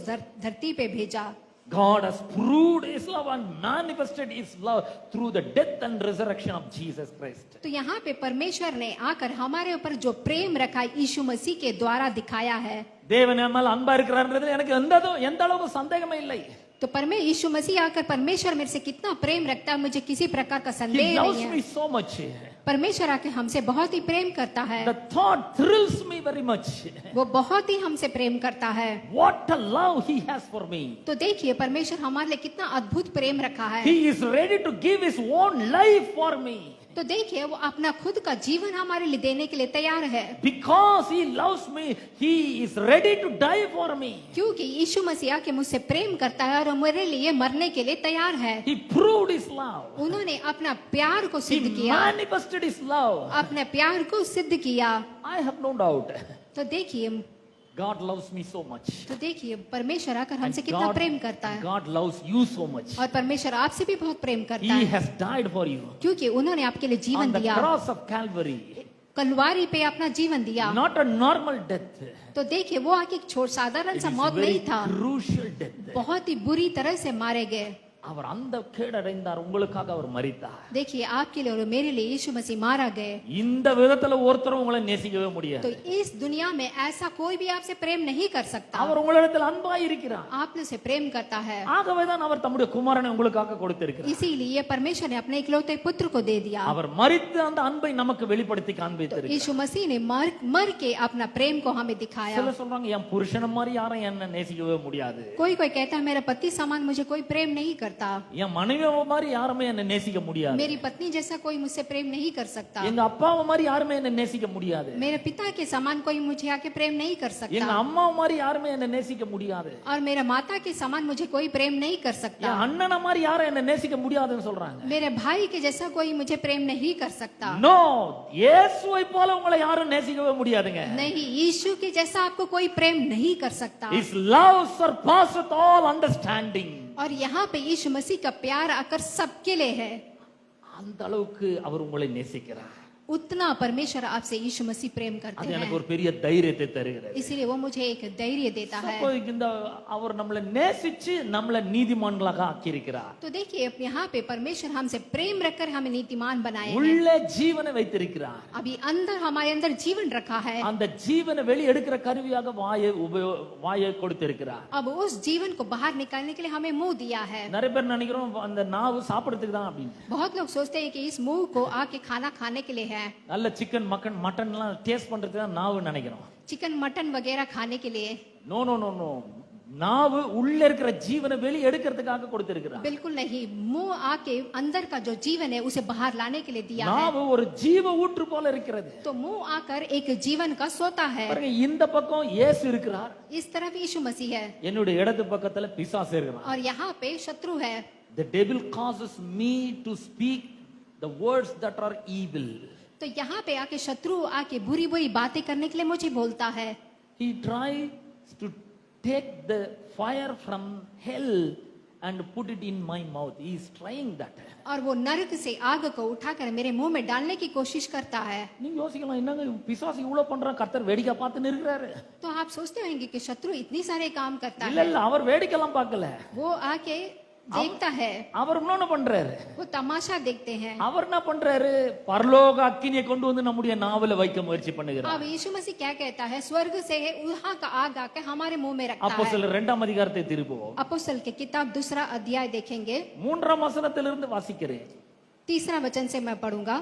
धरती पे भेजा। God has proved his love and manifested his love through the death and resurrection of Jesus Christ. तो यहाँ पे परमेश्वर ने आकर हमारे ऊपर जो प्रेम रखा यीशु मसीह के द्वारा दिखाया है। தேவன் என் மேல அன்பா இருக்கிறார்ன்றது எனக்கு எந்த அளவுக்கு சந்தேகமே இல்லை. तो यीशु मसीह आकर परमेश्वर मेरे से कितना प्रेम रखता है, मुझे किसी प्रकार का He संदेह loves नहीं me है। so much. परमेश्वर आके हमसे बहुत ही प्रेम करता है। The thought thrills me very much. वो बहुत ही हमसे प्रेम करता है। What a love he has for me. तो देखिए परमेश्वर हमारे लिए कितना अद्भुत प्रेम रखा है। He is ready to give his own life for me. तो देखिए वो अपना खुद का जीवन हमारे लिए देने के लिए तैयार है। Because he loves me, he is ready to die for me. क्योंकि यीशु मसीह आके मुझसे प्रेम करता है और मेरे लिए मरने के लिए तैयार है। He proved his love. उन्होंने अपना प्यार को सिद्ध He किया, manifested his love. अपने प्यार को सिद्ध किया। I have no doubt. तो देखिए God loves me so much. परमेश्वर आकर And हमसे कितना प्रेम करता है, God loves you so much. और परमेश्वर आपसे भी बहुत प्रेम करता He है, has died for you क्योंकि उन्होंने आपके लिए on जीवन the दिया, cross of Calvary. कलवारी पे अपना जीवन दिया। Not a normal death. तो देखिए वो आके साधारण It सा is मौत very नहीं था, crucial death. बहुत ही बुरी तरह से मारे गए। அவர் அந்த கேடடைந்தார், உங்களுக்காக அவர் மரித்தார். देखिए आपके लिए और मेरे लिए यीशु मसीह मारा गए। இந்த விதத்துல ஒருத்தரும் உங்களை நேசிக்கவே முடியாது. तो इस दुनिया में ऐसा कोई भी आपसे प्रेम नहीं कर सकता। அவர் உங்களிடத்தில் அன்பாய் இருக்கிறார். आपने से प्रेम करता है, ஆகவேதான் அவர் தம்முடைய குமாரனை உங்களுக்காக கொடுத்திருக்கிறார். इसीलिए परमेश्वर ने अपने इकलौते पुत्र को दे दिया। அவர் மரித்து அந்த அன்பை நமக்கு வெளிப்படுத்தி காண்பித்திருக்கிறார். यीशु मसीह ने मर के अपना प्रेम को हमें दिखाया। சில சொல்றாங்க என் புருஷன மாதிரி யாரும் என்ன நேசிக்கவே முடியாது. कोई कहता है मेरा पति समान मुझे कोई प्रेम नहीं करता, என் மனைவி மாதிரி யாருமே என்ன நேசிக்க முடியாது. मेरी पत्नी जैसा कोई मुझसे प्रेम नहीं कर सकता, எங்க அப்பாவை மாதிரி யாருமே என்ன நேசிக்க முடியாது. मेरे पिता के समान कोई मुझे आके प्रेम नहीं कर எங்க सकता, அம்மா மாதிரி யாருமே என்ன நேசிக்க முடியாது. और मेरे माता के समान मुझे कोई प्रेम नहीं कर सकता, என் அண்ணன மாதிரி யாரும் என்ன நேசிக்க முடியாதுன்னு சொல்றாங்க. मेरे भाई के जैसा कोई मुझे प्रेम नहीं कर सकता। நோ, இயேசுவை போல உங்களை யாரும் நேசிக்கவே முடியாதுங்க. नहीं, यीशु के जैसा आपको कोई प्रेम नहीं कर सकता। His love surpasseth all understanding. और यहाँ पे यीशु मसीह का प्यार आकर सबके लिए है, அந்த அளவுக்கு அவர் உங்களை நேசிக்கிறார். उतना परमेश्वर आपसे यीशु मसीह प्रेम அது करते எனக்கு हैं। ஒரு பெரிய தைரியத்தை தருகிறது. इसीलिए वो मुझे एक धैर्य देता है। அப்போ இந்த அவர் நம்மளை நேசிச்சு நம்மளை நீதிமான்களாக ஆக்கியிருக்கிறார். तो देखिए अब यहाँ पे परमेश्वर हमसे प्रेम रखकर हमें नीतिमान बनाए हैं। உள்ளே ஜீவனை வைத்திருக்கிறார். अभी अंदर हमारे अंदर जीवन रखा है। அந்த ஜீவனை வெளியே எடுக்கிற கருவியாக வாயை கொடுத்திருக்கிறார். अब उस जीवन को बाहर निकालने के लिए हमें मुंह दिया है। நிறைய பேர் நினைக்கிறோம் அந்த நாவு சாப்பிடுறதுக்கு தான் அப்படின்னு. बहुत लोग सोचते हैं कि इस मुंह को आके खाना खाने के लिए है। நல்ல சிக்கன் மட்டன் எல்லாம் டேஸ்ட் பண்றதுக்கு தான் நாவு நினைக்கிறோம். चिकन मटन वगैरह खाने के लिए நோ நோ நோ நோ, நாவு உள்ள இருக்கிற ஜீவனை வெளியே எடுக்கிறதுக்காக கொடுத்திருக்கிறார். बिल्कुल नहीं। मुंह आके अंदर का जो जीवन है उसे बाहर लाने के लिए दिया है। நாவு ஒரு ஜீவ ஊற்று போல இருக்கிறது. तो मुंह आकर एक जीवन का सोता है। பாருங்க, இந்த பக்கம் இயேசு இருக்கிறார், इस तरफ यीशु मसीह है என்னுடைய இடது பக்கத்துல பிசாசு இருக்கிறான். और यहाँ पे शत्रु है। The devil causes me to speak the words that are evil. तो यहाँ पे आके शत्रु आके बुरी बुरी बातें करने के लिए मुझे बोलता है। He tries to take the fire from hell and put it in my mouth. He is trying that. और वो नरक से आग को उठाकर मेरे मुंह में डालने की कोशिश करता है। நீங்க யோசிக்கலாம், என்னங்க பிசாசு இவ்வளவு பண்றான், கர்த்தர் வேடிக்கை பார்த்து நிற்கிறாரு. तो आप सोचते होंगे कि शत्रु इतनी सारे काम करता இல்ல है। இல்ல, அவர் வேடிக்கைலாம் பார்க்கல. वो आके देखता है, அவர் இன்னொன்னு பண்றாரு. वो तमाशा देखते हैं। அவர் என்ன பண்றாரு? பரலோக அக்கினியை கொண்டு வந்து நம்முடைய நாவல வைக்க முயற்சி பண்ணுகிறார். अब यीशु मसीह क्या कहता है? स्वर्ग से वहां का आग आके हमारे मुंह में रखता है। அப்போஸ்தலர் 2ஆம் அதிகாரத்தை திருப்புவோம். अपोस्तल के किताब 2 अध्याय देखेंगे। 3ஆம் வசனத்திலிருந்து வாசிக்கிறேன். 3 वचन से मैं पढ़ूंगा।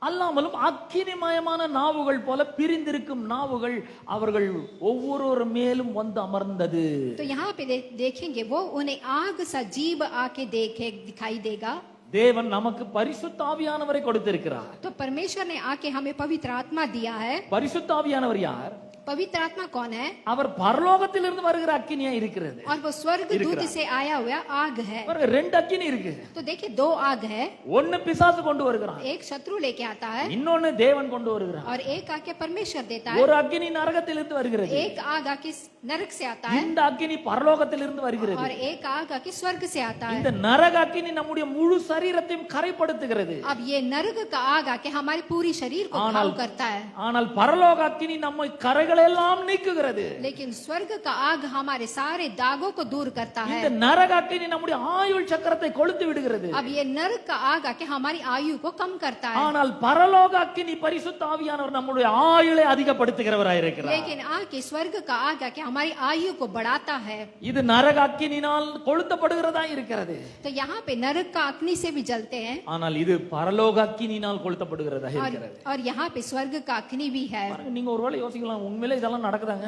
அல்லாமலும் அக்கினிமயமான நாவுகள் போல பிரிந்திருக்கும் நாவுகள் அவர்கள் ஒவ்வொரு மேலும் வந்து அமர்ந்தது. तो यहाँ पे देखेंगे वो उन्हें आग सा जीव आके दिखाई देगा। தேவன் நமக்கு பரிசுத்த ஆவியானவரை கொடுத்திருக்கிறார். तो परमेश्वर ने आके हमें पवित्र आत्मा दिया है। பரிசுத்த ஆவியானவர் யார்? पवित्र आत्मा कौन है? அவர் பரலோகத்திலிருந்து வருகிற அக்கினியா இருக்கிறது. और वो स्वर्ग दूत से आया हुआ आग है। பாருங்க, 2 அக்கினி இருக்கு. तो देखिए 2 आग है। ஒன்னு பிசாசு கொண்டு வருகிறான், एक शत्रु लेके आता है இன்னொன்னு தேவன் கொண்டு வருகிறான். और एक आके परमेश्वर देता है। ஒரு அக்கினி நரகத்திலிருந்து வருகிறது, एक आग आके नरक से आता है இந்த அக்கினி பரலோகத்திலிருந்து வருகிறது. और एक आग आके स्वर्ग से आता है। இந்த நரக அக்கினி நம்முடைய முழு சரீரத்தையும் கரைப்படுத்துகிறது. अब ये नरक का आग आके हमारे पूरी शरीर को घाव करता है। ஆனால் பரலோக அக்கினி நம்மை கரைகளை எல்லாம் நீக்குகிறது. लेकिन स्वर्ग का आग हमारे सारे दागों को दूर करता है। இந்த நரக அக்கினி நம்முடைய ஆயுள் சக்கரத்தை கொளுத்து விடுகிறது. अब ये नरक का आग आके हमारी आयु को कम करता है। ஆனால் பரலோக அக்கினி பரிசுத்த ஆவியானவர் நம்முடைய ஆயுளை அதிகப்படுத்துகிறவராய் இருக்கிறார். लेकिन आके स्वर्ग का आग आके हमारी आयु को बढ़ाता है। இது நரக அக்கினினால் கொளுத்தப்படுகிறதா இருக்கிறது. तो यहाँ पे नरक का अग्नि से भी जलते हैं ஆனால் இது பரலோக அக்கினினால் கொளுத்தப்படுகிறதா இருக்கிறது. और यहाँ पे स्वर्ग का अग्नि भी है। நீங்க ஒருவேளை யோசிக்கலாம், உண்மையிலே இதெல்லாம் நடக்குதாங்க?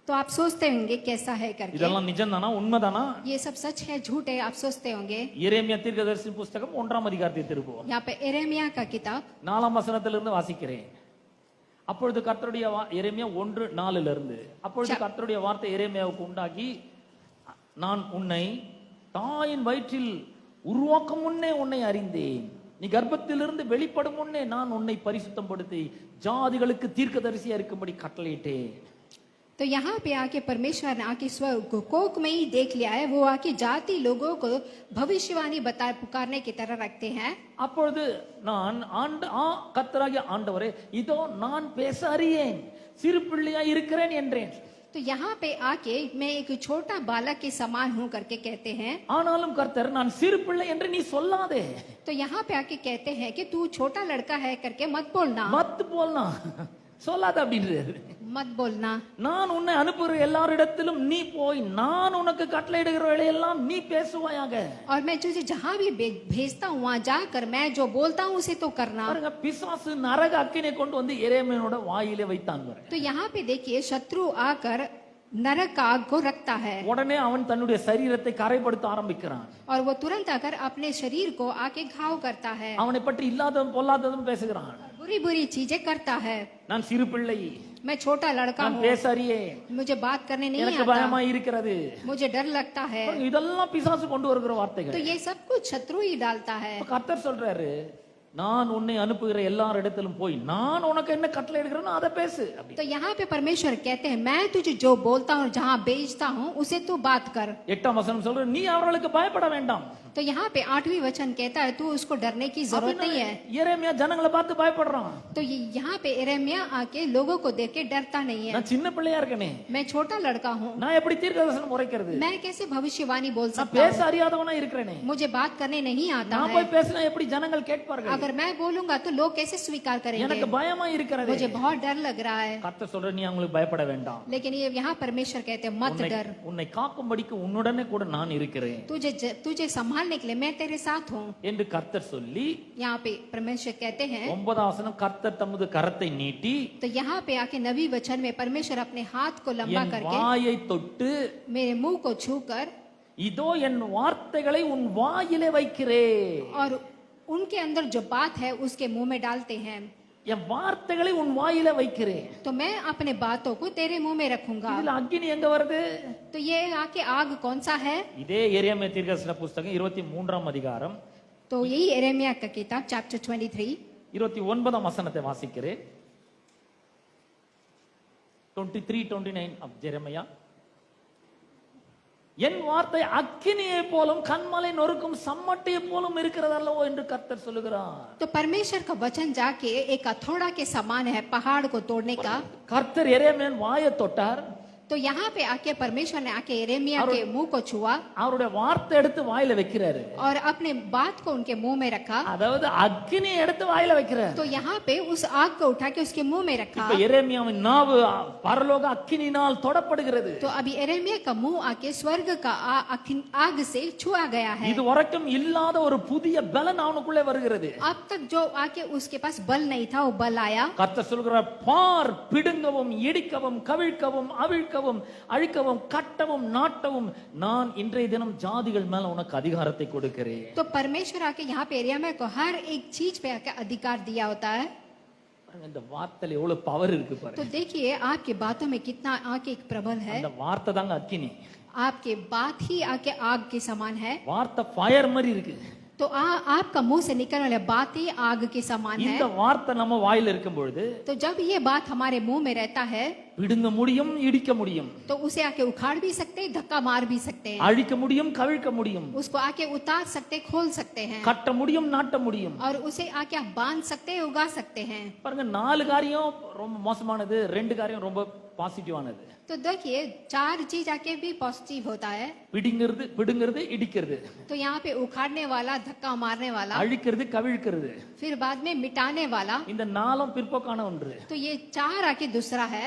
तो आप सोचते होंगे कैसा है करके। இதெல்லாம் நிஜம்தானா, உண்மைதானா? ये सब सच है झूठ है आप सोचते होंगे। எரேமியா தீர்க்கதரிசி புத்தகம் 1ஆம் அதிகாரத்தை திருப்புவோம். यहाँ पे एरेमिया का किताब 4ஆம் வசனத்திலிருந்து வாசிக்கிறேன். அப்பொழுது கர்த்தருடைய எரேமியா 1:4 அப்பொழுது கர்த்தருடைய வார்த்தை எரேமியாவுக்கு உண்டாகி, நான் உன்னை தாயின் வயிற்றில் உருவாக்கும் முன்னே உன்னை அறிந்தேன், நீ கர்ப்பத்திலிருந்து வெளிப்படும் முன்னே நான் உன்னை பரிசுத்தப்படுத்தி ஜாதிகளுக்கு தீர்க்கதரிசியா இருக்கும்படி கட்டளையிட்டேன். तो यहाँ पे आके परमेश्वर ने आके स्वर्ग को कोक में ही देख लिया है। वो आके जाति लोगों को भविष्यवाणी बता पुकारने की तरह रखते हैं। அப்பொழுது நான் கர்த்தராகிய ஆண்டவரே, இதோ நான் பேச அறியேன், சிறு பிள்ளையா இருக்கிறேன் என்றேன். तो यहाँ पे आके मैं एक छोटा बालक के समान हूँ करके कहते हैं। ஆனாலும் கர்த்தர், நான் சிறு பிள்ளை என்று நீ சொல்லாதே. तो यहाँ पे आके कहते हैं कि तू छोटा लड़का है करके मत बोलना। மத்து போல்னா சொல்லாத அப்படின்றாரு. मत बोलना। நான் உன்னை அனுப்புகிற எல்லாரிடத்திலும் நீ போய் நான் உனக்கு கட்டளையிடுகிற வேளையெல்லாம் நீ பேசுவாயாக. और मैं तुझे जहाँ भी भेजता हूँ वहाँ जाकर मैं जो बोलता हूँ उसे तो करना। பாருங்க, பிசாசு நரக அக்கினை கொண்டு வந்து எரேமியாவோட வாயிலே வைத்தான். तो यहाँ पे देखिए शत्रु आकर नरक का आग को रखता है உடனே அவன் தன்னுடைய சரீரத்தை கரைப்படுத்த ஆரம்பிக்கிறான். और वो तुरंत आकर अपने शरीर को आके घाव करता है। அவனை பற்றி இல்லாததும் பொல்லாததும் பேசுகிறான். बुरी बुरी चीजें करता है। நான் சிறு பிள்ளை, मैं छोटा लड़का நான் हूँ, பேச அறியேன், मुझे बात करने नहीं எனக்கு आता, பயமா இருக்கிறது. मुझे डर लगता है। இதெல்லாம் பிசாசு கொண்டு வருகிற तो வார்த்தைகள். ये सब कुछ शत्रु ही डालता है। கர்த்தர் சொல்றாரு, நான் உன்னை அனுப்புகிற எல்லாரிடத்திலும் போய் நான் உனக்கு என்ன கட்டளை எடுக்கிறேனோ அதை பேசு அப்படி. तो यहाँ पे परमेश्वर कहते हैं मैं तुझे जो बोलता हूँ जहाँ भेजता हूँ उसे तू बात कर। 8ஆம் वचனம் சொல்ற நீ அவர்களுக்கு பயப்பட வேண்டாம். तो यहाँ पे 8वीं वचन कहता है तू उसको डरने की जरूरत नहीं है। எரேமியா ஜனங்களை பார்த்து பயப்படுறான். तो यहाँ पे एरेमिया आके लोगों को देख के डरता नहीं है। நான் சின்ன பிள்ளையா இருக்கேனே, मैं छोटा लड़का हूँ, நான் எப்படி தீர்க்கதரிசனம் உரைக்கிறது, मैं कैसे भविष्यवाणी बोल நான் सकता பேச हूँ, அறியாதவனா இருக்கிறேனே, मुझे बात करने नहीं आता நான் है। போய் பேசினா எப்படி ஜனங்கள் கேட்பார்கள், अगर मैं बोलूंगा तो लोग कैसे स्वीकार करेंगे, எனக்கு பயமா இருக்கிறது. मुझे बहुत डर लग रहा है। கர்த்தர் சொல்ற நீ அவங்களுக்கு பயப்பட வேண்டாம், लेकिन ये यहाँ परमेश्वर कहते हैं मत डर, உன்னை காக்கும்படிக்கு உன்னுடனே கூட நான் இருக்கிறேன் तुझे संभालने के लिए मैं तेरे साथ हूँ। என்று கர்த்தர் சொல்லி यहाँ पे परमेश्वर कहते हैं, 9ஆம் வசனம் கர்த்தர் தமது கரத்தை நீட்டி तो यहाँ पे आके 9वीं वचन में परमेश्वर अपने हाथ को लंबा என் करके வாயை தொட்டு मेरे मुंह को छूकर இதோ என் வார்த்தைகளை உன் வாயிலே வைக்கிறேன், और उनके अंदर जो बात है उसके मुंह में डालते हैं। என் வார்த்தைகளை உன் வாயிலே வைக்கிறேன். तो मैं अपने बातों को तेरे मुंह में रखूंगा। இதுல அக்கினி எங்க வருது? तो ये आके आग कौन सा है? இதே எரேமியா தீர்க்கதரிசன புத்தகம் 23ஆம் அதிகாரம் तो यही एरेमिया का किताब चैप्टर 23 29ஆம் வசனத்தை வாசிக்கிறேன். 23-29 of Jeremiah. என் வார்த்தை அக்கினியை போலும் கண்மலை நொறுக்கும் சம்மட்டியை போலும் இருக்கிறதல்லவோ என்று கர்த்தர் சொல்லுகிறார். तो परमेश्वर का वचन जाके एक हथौड़ा के समान है पहाड़ को तोड़ने का। கர்த்தர் எரேமியாவின் வாயை தொட்டார். तो यहाँ पे आके परमेश्वर ने आके एरेमिया के मुंह को छुआ அவருடைய வார்த்தை எடுத்து வாயில வைக்கிறாரு. और अपने बात को उनके मुंह में रखा। அதாவது அக்கினி எடுத்து வாயில வைக்கிறார். तो यहाँ पे उस आग को उठा के उसके मुंह में रखा। இப்ப எரேமியாவின் நாவு பரலோக அக்கினியினால் தொடப்படுகிறது. तो अभी एरेमिया का मुंह आके स्वर्ग का आग से छुआ गया है। இது வரைக்கும் இல்லாத ஒரு புதிய பலன் அவனுக்குள்ளே வருகிறது. अब तक जो आके उसके पास बल नहीं था वो बल आया। கர்த்தர் சொல்கிறார் பார் பிடுங்கவும் இடிக்கவும் கவிழ்க்கவும் அவிழ்க்கவும் அழிக்கவும் கட்டவும் நாட்டவும் நான் இன்றைய தினம் ஜாதிகள் மேல உனக்கு அதிகாரத்தை கொடுக்கிறேன். तो परमेश्वर आके यहाँ पे एरिया को हर एक चीज पे आके अधिकार दिया होता है। இந்த வார்த்தையில எவ்வளவு பவர் இருக்கு तो பாருங்க. देखिए आपके बातों में कितना आके एक प्रबल है। அந்த வார்த்தை தாங்க அக்கினி. आपके बात ही आके आग के समान है। வார்த்தை ஃபயர் மாதிரி இருக்கு. तो आपका मुंह से निकलने वाली बात ही आग के समान है। இந்த வார்த்தை நம்ம வாயில இருக்கும் பொழுது तो जब ये बात हमारे मुंह में रहता है பிடுங்க முடியும் இடிக்க முடியும், तो उसे आके उखाड़ भी सकते हैं, धक्का मार भी सकते हैं, அழிக்க முடியும் கவிழ்க்க முடியும், उसको आके उतार सकते, खोल सकते हैं, கட்ட முடியும் நாட்ட முடியும். और उसे आके आप बांध सकते हैं, उगा सकते हैं। பாருங்க 4 காரியம் ரொம்ப மோசமானது, 2 காரியம் ரொம்ப பாசிட்டிவானது. तो देखिए 4 चीज आके भी पॉजिटिव होता है। பிடுங்கிறது இடிக்கிறது, तो यहाँ पे उखाड़ने वाला, धक्का मारने वाला, அழிக்கிறது கவிழ்க்கிறது, फिर बाद में मिटाने वाला। இந்த 4 பிற்போக்கான ஒன்று. तो ये 4 आके दूसरा है।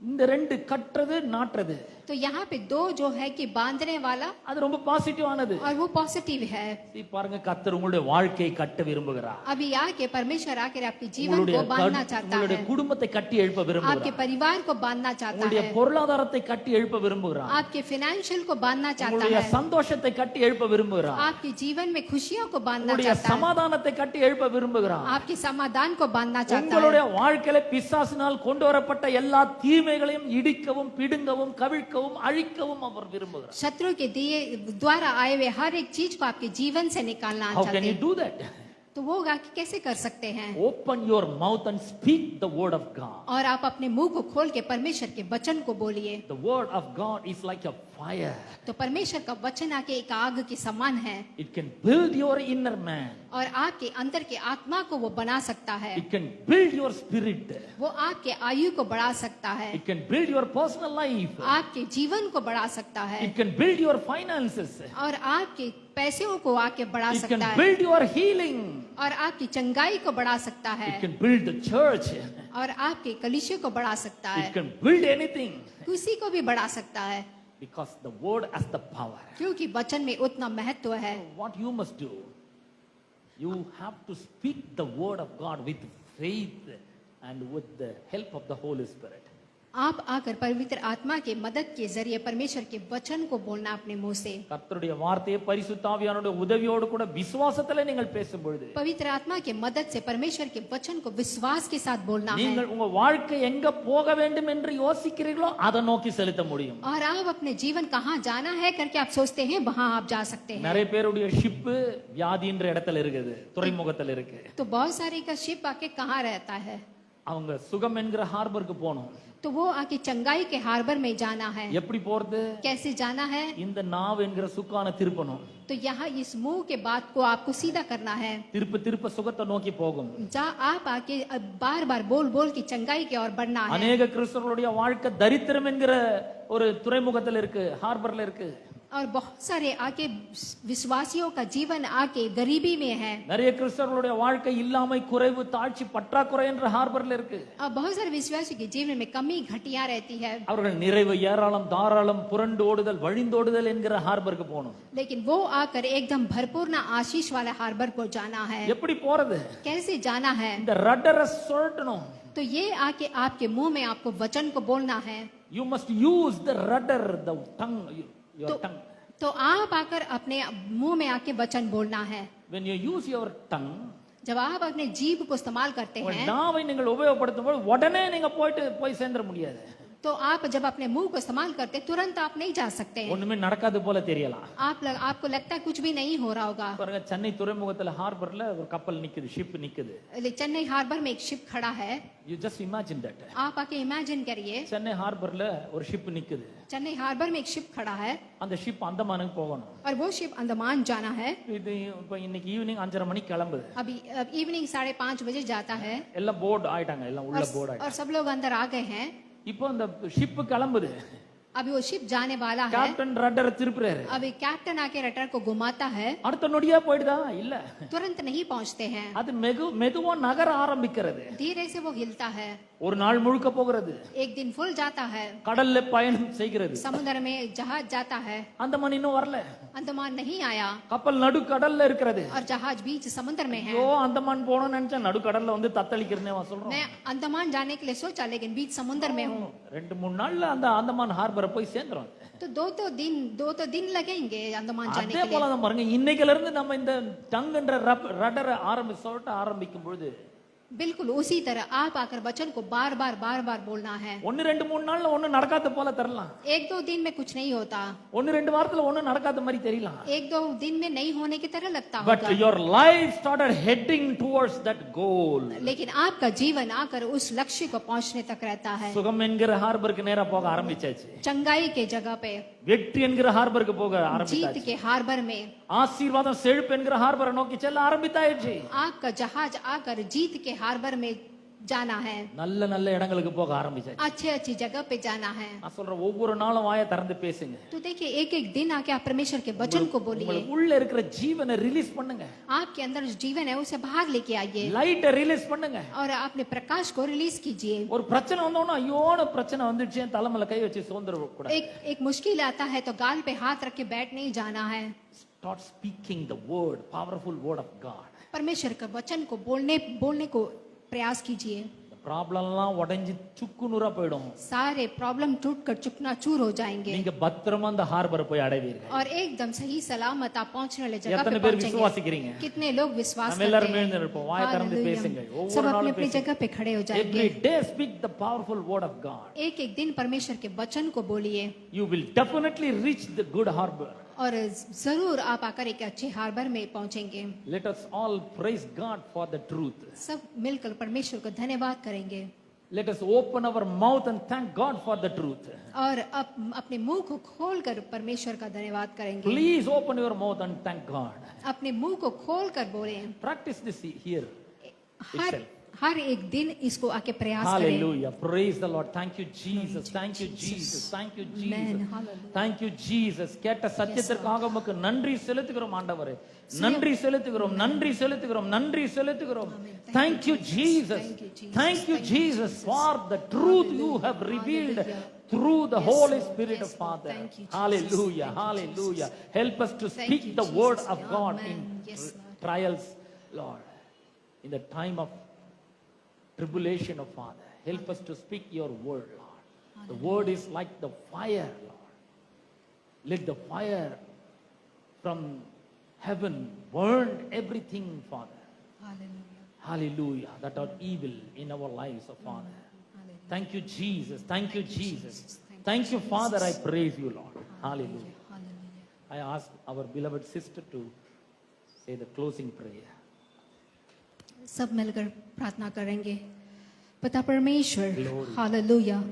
இந்த 2 கட்டுறது நாட்டுறது, तो यहाँ पे 2 जो है कि बांधने वाला, அது ரொம்ப பாசிட்டிவானது. और वो पॉजिटिव है। பாருங்க கர்த்தர் உங்களுடைய வாழ்க்கையை கட்ட விரும்புகிறார். अभी आके परमेश्वर आके आपके जीवन को बांधना चाहता உங்களுடைய है, குடும்பத்தை கட்டி எழுப்ப விரும்புகிறார். आपके परिवार को बांधना चाहता உங்களுடைய है, பொருளாதாரத்தை கட்டி எழுப்ப விரும்புகிறார். आपके फाइनेंशियल को बांधना चाहता உங்களுடைய है, சந்தோஷத்தை கட்டி எழுப்ப விரும்புகிறார். आपके जीवन में खुशियों को बांधना உங்களுடைய चाहता है, சமாதானத்தை கட்டி எழுப்ப விரும்புகிறார். आपके समाधान को बांधना चाहता है। உங்களுடைய வாழ்க்கையில பிசாசினால் கொண்டு வரப்பட்ட எல்லா தீமைகளையும் இடிக்கவும் பிடுங்கவும் கவிழ்க்கவும் அழிக்கவும் அவர் விரும்புகிறார். शत्रु के दिए द्वारा आए हुए हर एक चीज को आपके जीवन से निकालना How चाहते can you हैं। do that? तो वो आके कैसे कर सकते हैं? Open your mouth and speak the word of God. और आप अपने मुंह को खोल के परमेश्वर के वचन को बोलिए। The word of God is like a fire. तो परमेश्वर का वचन आके एक आग के समान है, It can build your inner man. और आपके अंदर के आत्मा को वो बना सकता है, It can build your spirit. वो आपके आयु को बढ़ा सकता है, It can build your personal life. आपके जीवन को बढ़ा सकता है, It can build your finances. और आपके पैसों को आके बढ़ा It can सकता है, build your healing. और आपकी चंगाई को बढ़ा सकता है, It can build the church. और आपके कलीसिया को बढ़ा सकता It है, can build anything. किसी को भी बढ़ा सकता है, Because the word has the power. क्योंकि वचन में उतना महत्व है। What you must do, you have to speak the word of God with faith and with the help of the Holy Spirit. आप आकर पवित्र आत्मा के मदद के जरिए परमेश्वर के वचन को बोलना अपने मुंह से। கர்த்தருடைய வார்த்தையை பரிசுத்த ஆவியானவருடைய உதவியோடு கூட விசுவாசத்திலே நீங்கள் பேசும் பொழுது, पवित्र आत्मा के मदद से परमेश्वर के वचन को विश्वास के साथ बोलना है நீங்கள் உங்க வாழ்க்கை எங்க போக வேண்டும் என்று யோசிக்கிறீர்களோ அதை நோக்கி செலுத்த முடியும். और आप अपने जीवन कहाँ जाना है करके आप सोचते हैं वहां आप जा सकते हैं। நிறைய பேருடைய ஷிப் வியாதின்ற இடத்துல இருக்குது, துறைமுகத்துல இருக்கு. तो बहुत सारी का शिप आके कहाँ रहता है, அவங்க சுகம் என்கிற ஹார்பருக்கு போகணும். तो वो आके चंगाई के हार्बर में जाना है। எப்படி போறது? कैसे जाना है? இந்த நாவ் என்கிற சுக்கான திருப்பணும். तो यहाँ इस मुंह के बात को आपको सीधा करना है। திருப்ப திருப்ப சுகத்தை நோக்கி போகும். आप आके बार बार बोल बोल की चंगाई की ओर बढ़ना है। அநேக கிறிஸ்தவர்களுடைய வாழ்க்கை தரித்திரம் என்கிற ஒரு துறைமுகத்துல இருக்கு, ஹார்பர்ல இருக்கு. और बहुत सारे आके विश्वासियों का जीवन आके गरीबी में है। நிறைய கிறிஸ்தவர்களுடைய வாழ்க்கை இல்லாமை, குறைவு, தாழ்ச்சி, பற்றாக்குறை என்ற ஹார்பர்ல இருக்கு. और बहुत सारे विश्वासियों के जीवन में कमी घटिया रहती है। அவர்கள் நிறைவு, ஏராளம், தாராளம், புரண்டு ஓடுதல், வழிந்தோடுதல் என்கிற ஹார்பருக்கு போகணும். लेकिन वो आकर एकदम भरपूर ना आशीष वाले हार्बर को जाना है। எப்படி போறது? कैसे जाना है? இந்த ரட்டரை சொல்லணும். तो ये आके आपके मुंह में आपको वचन को बोलना है। You must use the rudder, the tongue, your tongue. तो आप आकर अपने मुंह में आके वचन बोलना है। When you use your tongue, जब आप अपने जीभ को इस्तेमाल करते உங்கள் हैं நாவை நீங்கள் உபயோகப்படுத்தும் போது உடனே நீங்க போய் சேர்ந்துட முடியாது. तो आप जब अपने मुंह को इस्तेमाल करते तुरंत आप नहीं जा सकते हैं। ஒண்ணுமே நடக்காது போல தெரியலாம். आपको लगता है कुछ भी नहीं हो रहा होगा। பாருங்க, சென்னை துறைமுகத்துல ஹார்பர்ல ஒரு கப்பல் நிக்குது, ஷிப் நிக்குது. चेन्नई हार्बर में एक शिप खड़ा है। You just imagine that. आप आके इमेजिन करिए சென்னை ஹார்பர்ல ஒரு ஷிப் நிக்குது. चेन्नई हार्बर में एक शिप खड़ा है அந்த ஷிப் அந்தமானுக்கு போகணும். और वो शिप अंडमान जाना है। இது இப்போ இன்னைக்கு ஈவினிங் 5:30 மணிக்கு கிளம்புது. अभी इवनिंग 5:30 बजे जाता है எல்லாம் போர்டு ஆயிட்டாங்க, எல்லாம் உள்ள போர்டு ஆயிட்டாங்க. और सब लोग अंदर आ गए हैं। இப்போ அந்த ஷிப் கிளம்புது. अभी वो शिप जाने वाला है। கேப்டன் ரட்டரை திருப்புறாரு. अभी कैप्टन आके रटर को घुमाता है। அடுத்த நொடியா போயிடுதா? இல்ல, तुरंत नहीं पहुंचते हैं। அது மெதுவா நகர ஆரம்பிக்கிறது. धीरे से वो हिलता है। ஒரு நாள் முழுக்க போகிறது. एक दिन फुल जाता है। கடல்ல பயணம் செய்கிறது. समुद्र में जहाज जाता है। அந்தமான் இன்னும் வரல. अंडमान नहीं आया கப்பல் நடு கடல்ல இருக்கிறது. और जहाज बीच समुद्र में है। ஐயோ, அந்தமான் போகணும்னு நினைச்சா நடு கடல்ல வந்து தத்தளிக்கிறேன்னு சொல்றோம். मैं अंडमान जाने के लिए सोचा लेकिन बीच समुद्र में हूँ। 2-3 நாள்ல அந்த அந்தமான் ஹார்பரை போய் சேர்ந்துரும். तो दो दिन लगेंगे अंडमान जाने அதே के போல लिए। தான் பாருங்க, இன்னைக்குல இருந்து நம்ம இந்த டங்குன்ற ரட்டரை ஆரம்பிக்கும் பொழுது बिल्कुल उसी तरह आप आकर वचन को बार बार बोलना है। 1-2-3 நாள்ல ஒண்ணும் நடக்காத போல தெரியலாம். 1-2 दिन में कुछ नहीं होता। 1-2 வாரத்துல ஒண்ணும் நடக்காத மாதிரி தெரியலாம். 1-2 दिन में नहीं होने की तरह लगता But होगा। your life started heading towards that goal. लेकिन आपका जीवन आकर उस लक्ष्य को पहुंचने तक रहता है। சுகம் என்கிற ஹார்பருக்கு நேரா போக ஆரம்பிச்சாச்சு. चंगाई के जगह पे, வெற்றி என்கிற ஹார்பருக்கு போக जीत ஆரம்பிச்சாச்சு. के हार्बर में, ஆசீர்வாதம், செழிப்பு என்கிற ஹார்பரை நோக்கி செல்ல ஆரம்பித்தாயிடுச்சு. आपका जहाज आकर जीत के हार्बर में जाना है। நல்ல நல்ல இடங்களுக்கு போக ஆரம்பிச்சாச்சு. अच्छी जगह पे जाना है। நான் சொல்றேன், ஒவ்வொரு நாளும் வாயை திறந்து பேசுங்க. तो देखिए एक दिन आके आप परमेश्वर के वचन को बोलिए। உங்களுக்கு உள்ள இருக்கிற ஜீவனை ரிலீஸ் பண்ணுங்க. आपके अंदर जो जीवन है उसे बाहर लेके आइए லைட்டை ரிலீஸ் பண்ணுங்க. और अपने प्रकाश को रिलीज कीजिए। ஒரு பிரச்சனை வந்தோன்னா ஐயோன பிரச்சனை வந்துடுச்சு தலைமையில கை வச்சு சோர்ந்துட கூடாது. एक मुश्किल आता है तो गाल पे हाथ रख के बैठ नहीं जाना है। Start speaking the word, powerful word of God. परमेश्वर के वचन को बोलने को प्रयास कीजिए। ப்ராப்ளம்லாம் உடைஞ்சு சுக்குநூறா போயிடும். सारे प्रॉब्लम टूट कर चूर हो जाएंगे நீங்க பத்திரமா அந்த ஹார்பரை போய் அடைவீர்கள். और एकदम सही सलामत आप पहुंचने वाले जगह எத்தனை पे பேர் पहुंचेंगे। விசுவாசிக்கிறீங்க? कितने लोग विश्वास நம்ம எல்லாரும் करते எழுந்து இருப்போம், வாயை திறந்து हैं? பேசுங்க. सब ஒவ்வொரு अपनी நாளும் अपनी பேசுங்க. जगह पे खड़े हो जाएंगे। Every day speak the powerful word of God. एक दिन परमेश्वर के वचन को बोलिए You will definitely reach the good harbor. और जरूर आप आकर एक अच्छे हार्बर में पहुंचेंगे। Let us all praise God for the truth. सब मिलकर परमेश्वर को धन्यवाद करेंगे Let us open our mouth and thank God for the truth. और अपने मुंह को खोलकर परमेश्वर का धन्यवाद करेंगे। Please open your mouth and thank God. अपने मुंह को खोलकर बोले। Practice this here. हर एक दिन इसको आके प्रयास करें। Hallelujah. Praise the Lord. Thank you Jesus. Thank you Jesus. Thank you Jesus. Thank you Jesus. கேட்ட சத்தியத்திற்காக உமக்கு நன்றி செலுத்துகிறோம் ஆண்டவரே. நன்றி செலுத்துகிறோம், நன்றி செலுத்துகிறோம், நன்றி செலுத்துகிறோம். Thank you Jesus. Thank you Jesus for the truth you have revealed through the Holy Spirit of Father. Hallelujah. Hallelujah. Help us to speak the word of God in trials, Lord. In the time of tribulation of Father, help us to speak your word, Lord. The word is like the fire, Lord. Let the fire from heaven burn everything, Father. Hallelujah. Hallelujah. That are evil in our lives, oh Father. Hallelujah. Thank you, Jesus. Thank you, Jesus. Jesus. Thank you, Father. I praise you, Lord. Hallelujah. Hallelujah. I ask our beloved sister to say the closing prayer. सब मिलकर प्रार्थना करेंगे। पिता परमेश्वर, Glory. Hallelujah,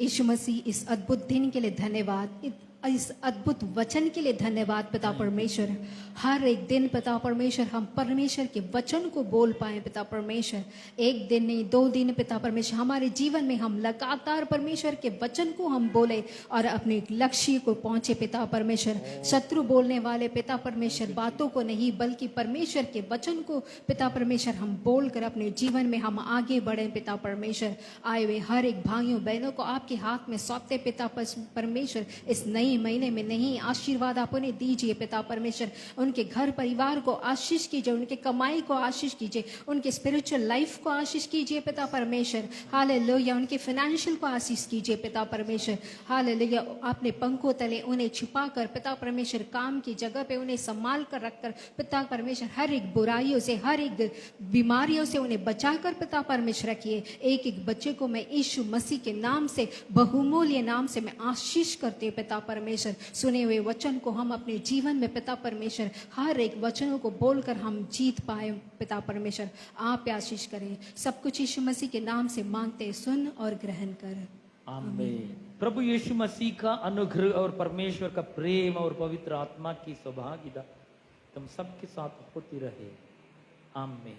यीशु मसीह इस अद्भुत दिन के लिए धन्यवाद, इस अद्भुत वचन के लिए धन्यवाद पिता परमेश्वर। हर एक दिन पिता परमेश्वर हम परमेश्वर के वचन को बोल पाए पिता परमेश्वर। एक दिन नहीं, 2 दिन पिता परमेश्वर, हमारे जीवन में हम लगातार परमेश्वर के वचन को हम बोले और अपने लक्ष्य को पहुंचे पिता परमेश्वर। शत्रु बोलने वाले पिता परमेश्वर बातों को नहीं, बल्कि परमेश्वर के वचन को पिता परमेश्वर हम बोलकर अपने जीवन में हम आगे बढ़े पिता परमेश्वर। आए हुए हर एक भाइयों बहनों को आपके हाथ में सौंपते पिता परमेश्वर। इस नई महीने में नहीं आशीर्वाद आप उन्हें दीजिए पिता परमेश्वर। उनके घर परिवार को आशीष कीजिए, उनके कमाई को आशीष कीजिए, उनके स्पिरिचुअल लाइफ को आशीष कीजिए पिता परमेश्वर। हालेलुया, उनके फाइनेंशियल को आशीष कीजिए पिता परमेश्वर। हालेलुया, अपने पंखों तले उन्हें छुपाकर पिता परमेश्वर, काम की जगह पे उन्हें संभाल कर रखकर पिता परमेश्वर, हर एक बुराइयों से, हर एक बीमारियों से उन्हें बचाकर पिता परमेश्वर रखिए। एक एक बच्चे को मैं यीशु मसीह के नाम से, बहुमूल्य नाम से मैं आशीष करती हूँ पिता परमेश्वर। सुने हुए वचन को हम अपने जीवन में पिता परमेश्वर, हर एक वचनों को बोलकर हम जीत पाए पिता परमेश्वर। आप आशीष करें। सब कुछ यीशु मसीह के नाम से मांगते, सुन और ग्रहण कर। आमीन। प्रभु यीशु मसीह का अनुग्रह और परमेश्वर का प्रेम और पवित्र आत्मा की सौभाग्यता तुम सबके साथ होती रहे। आमीन।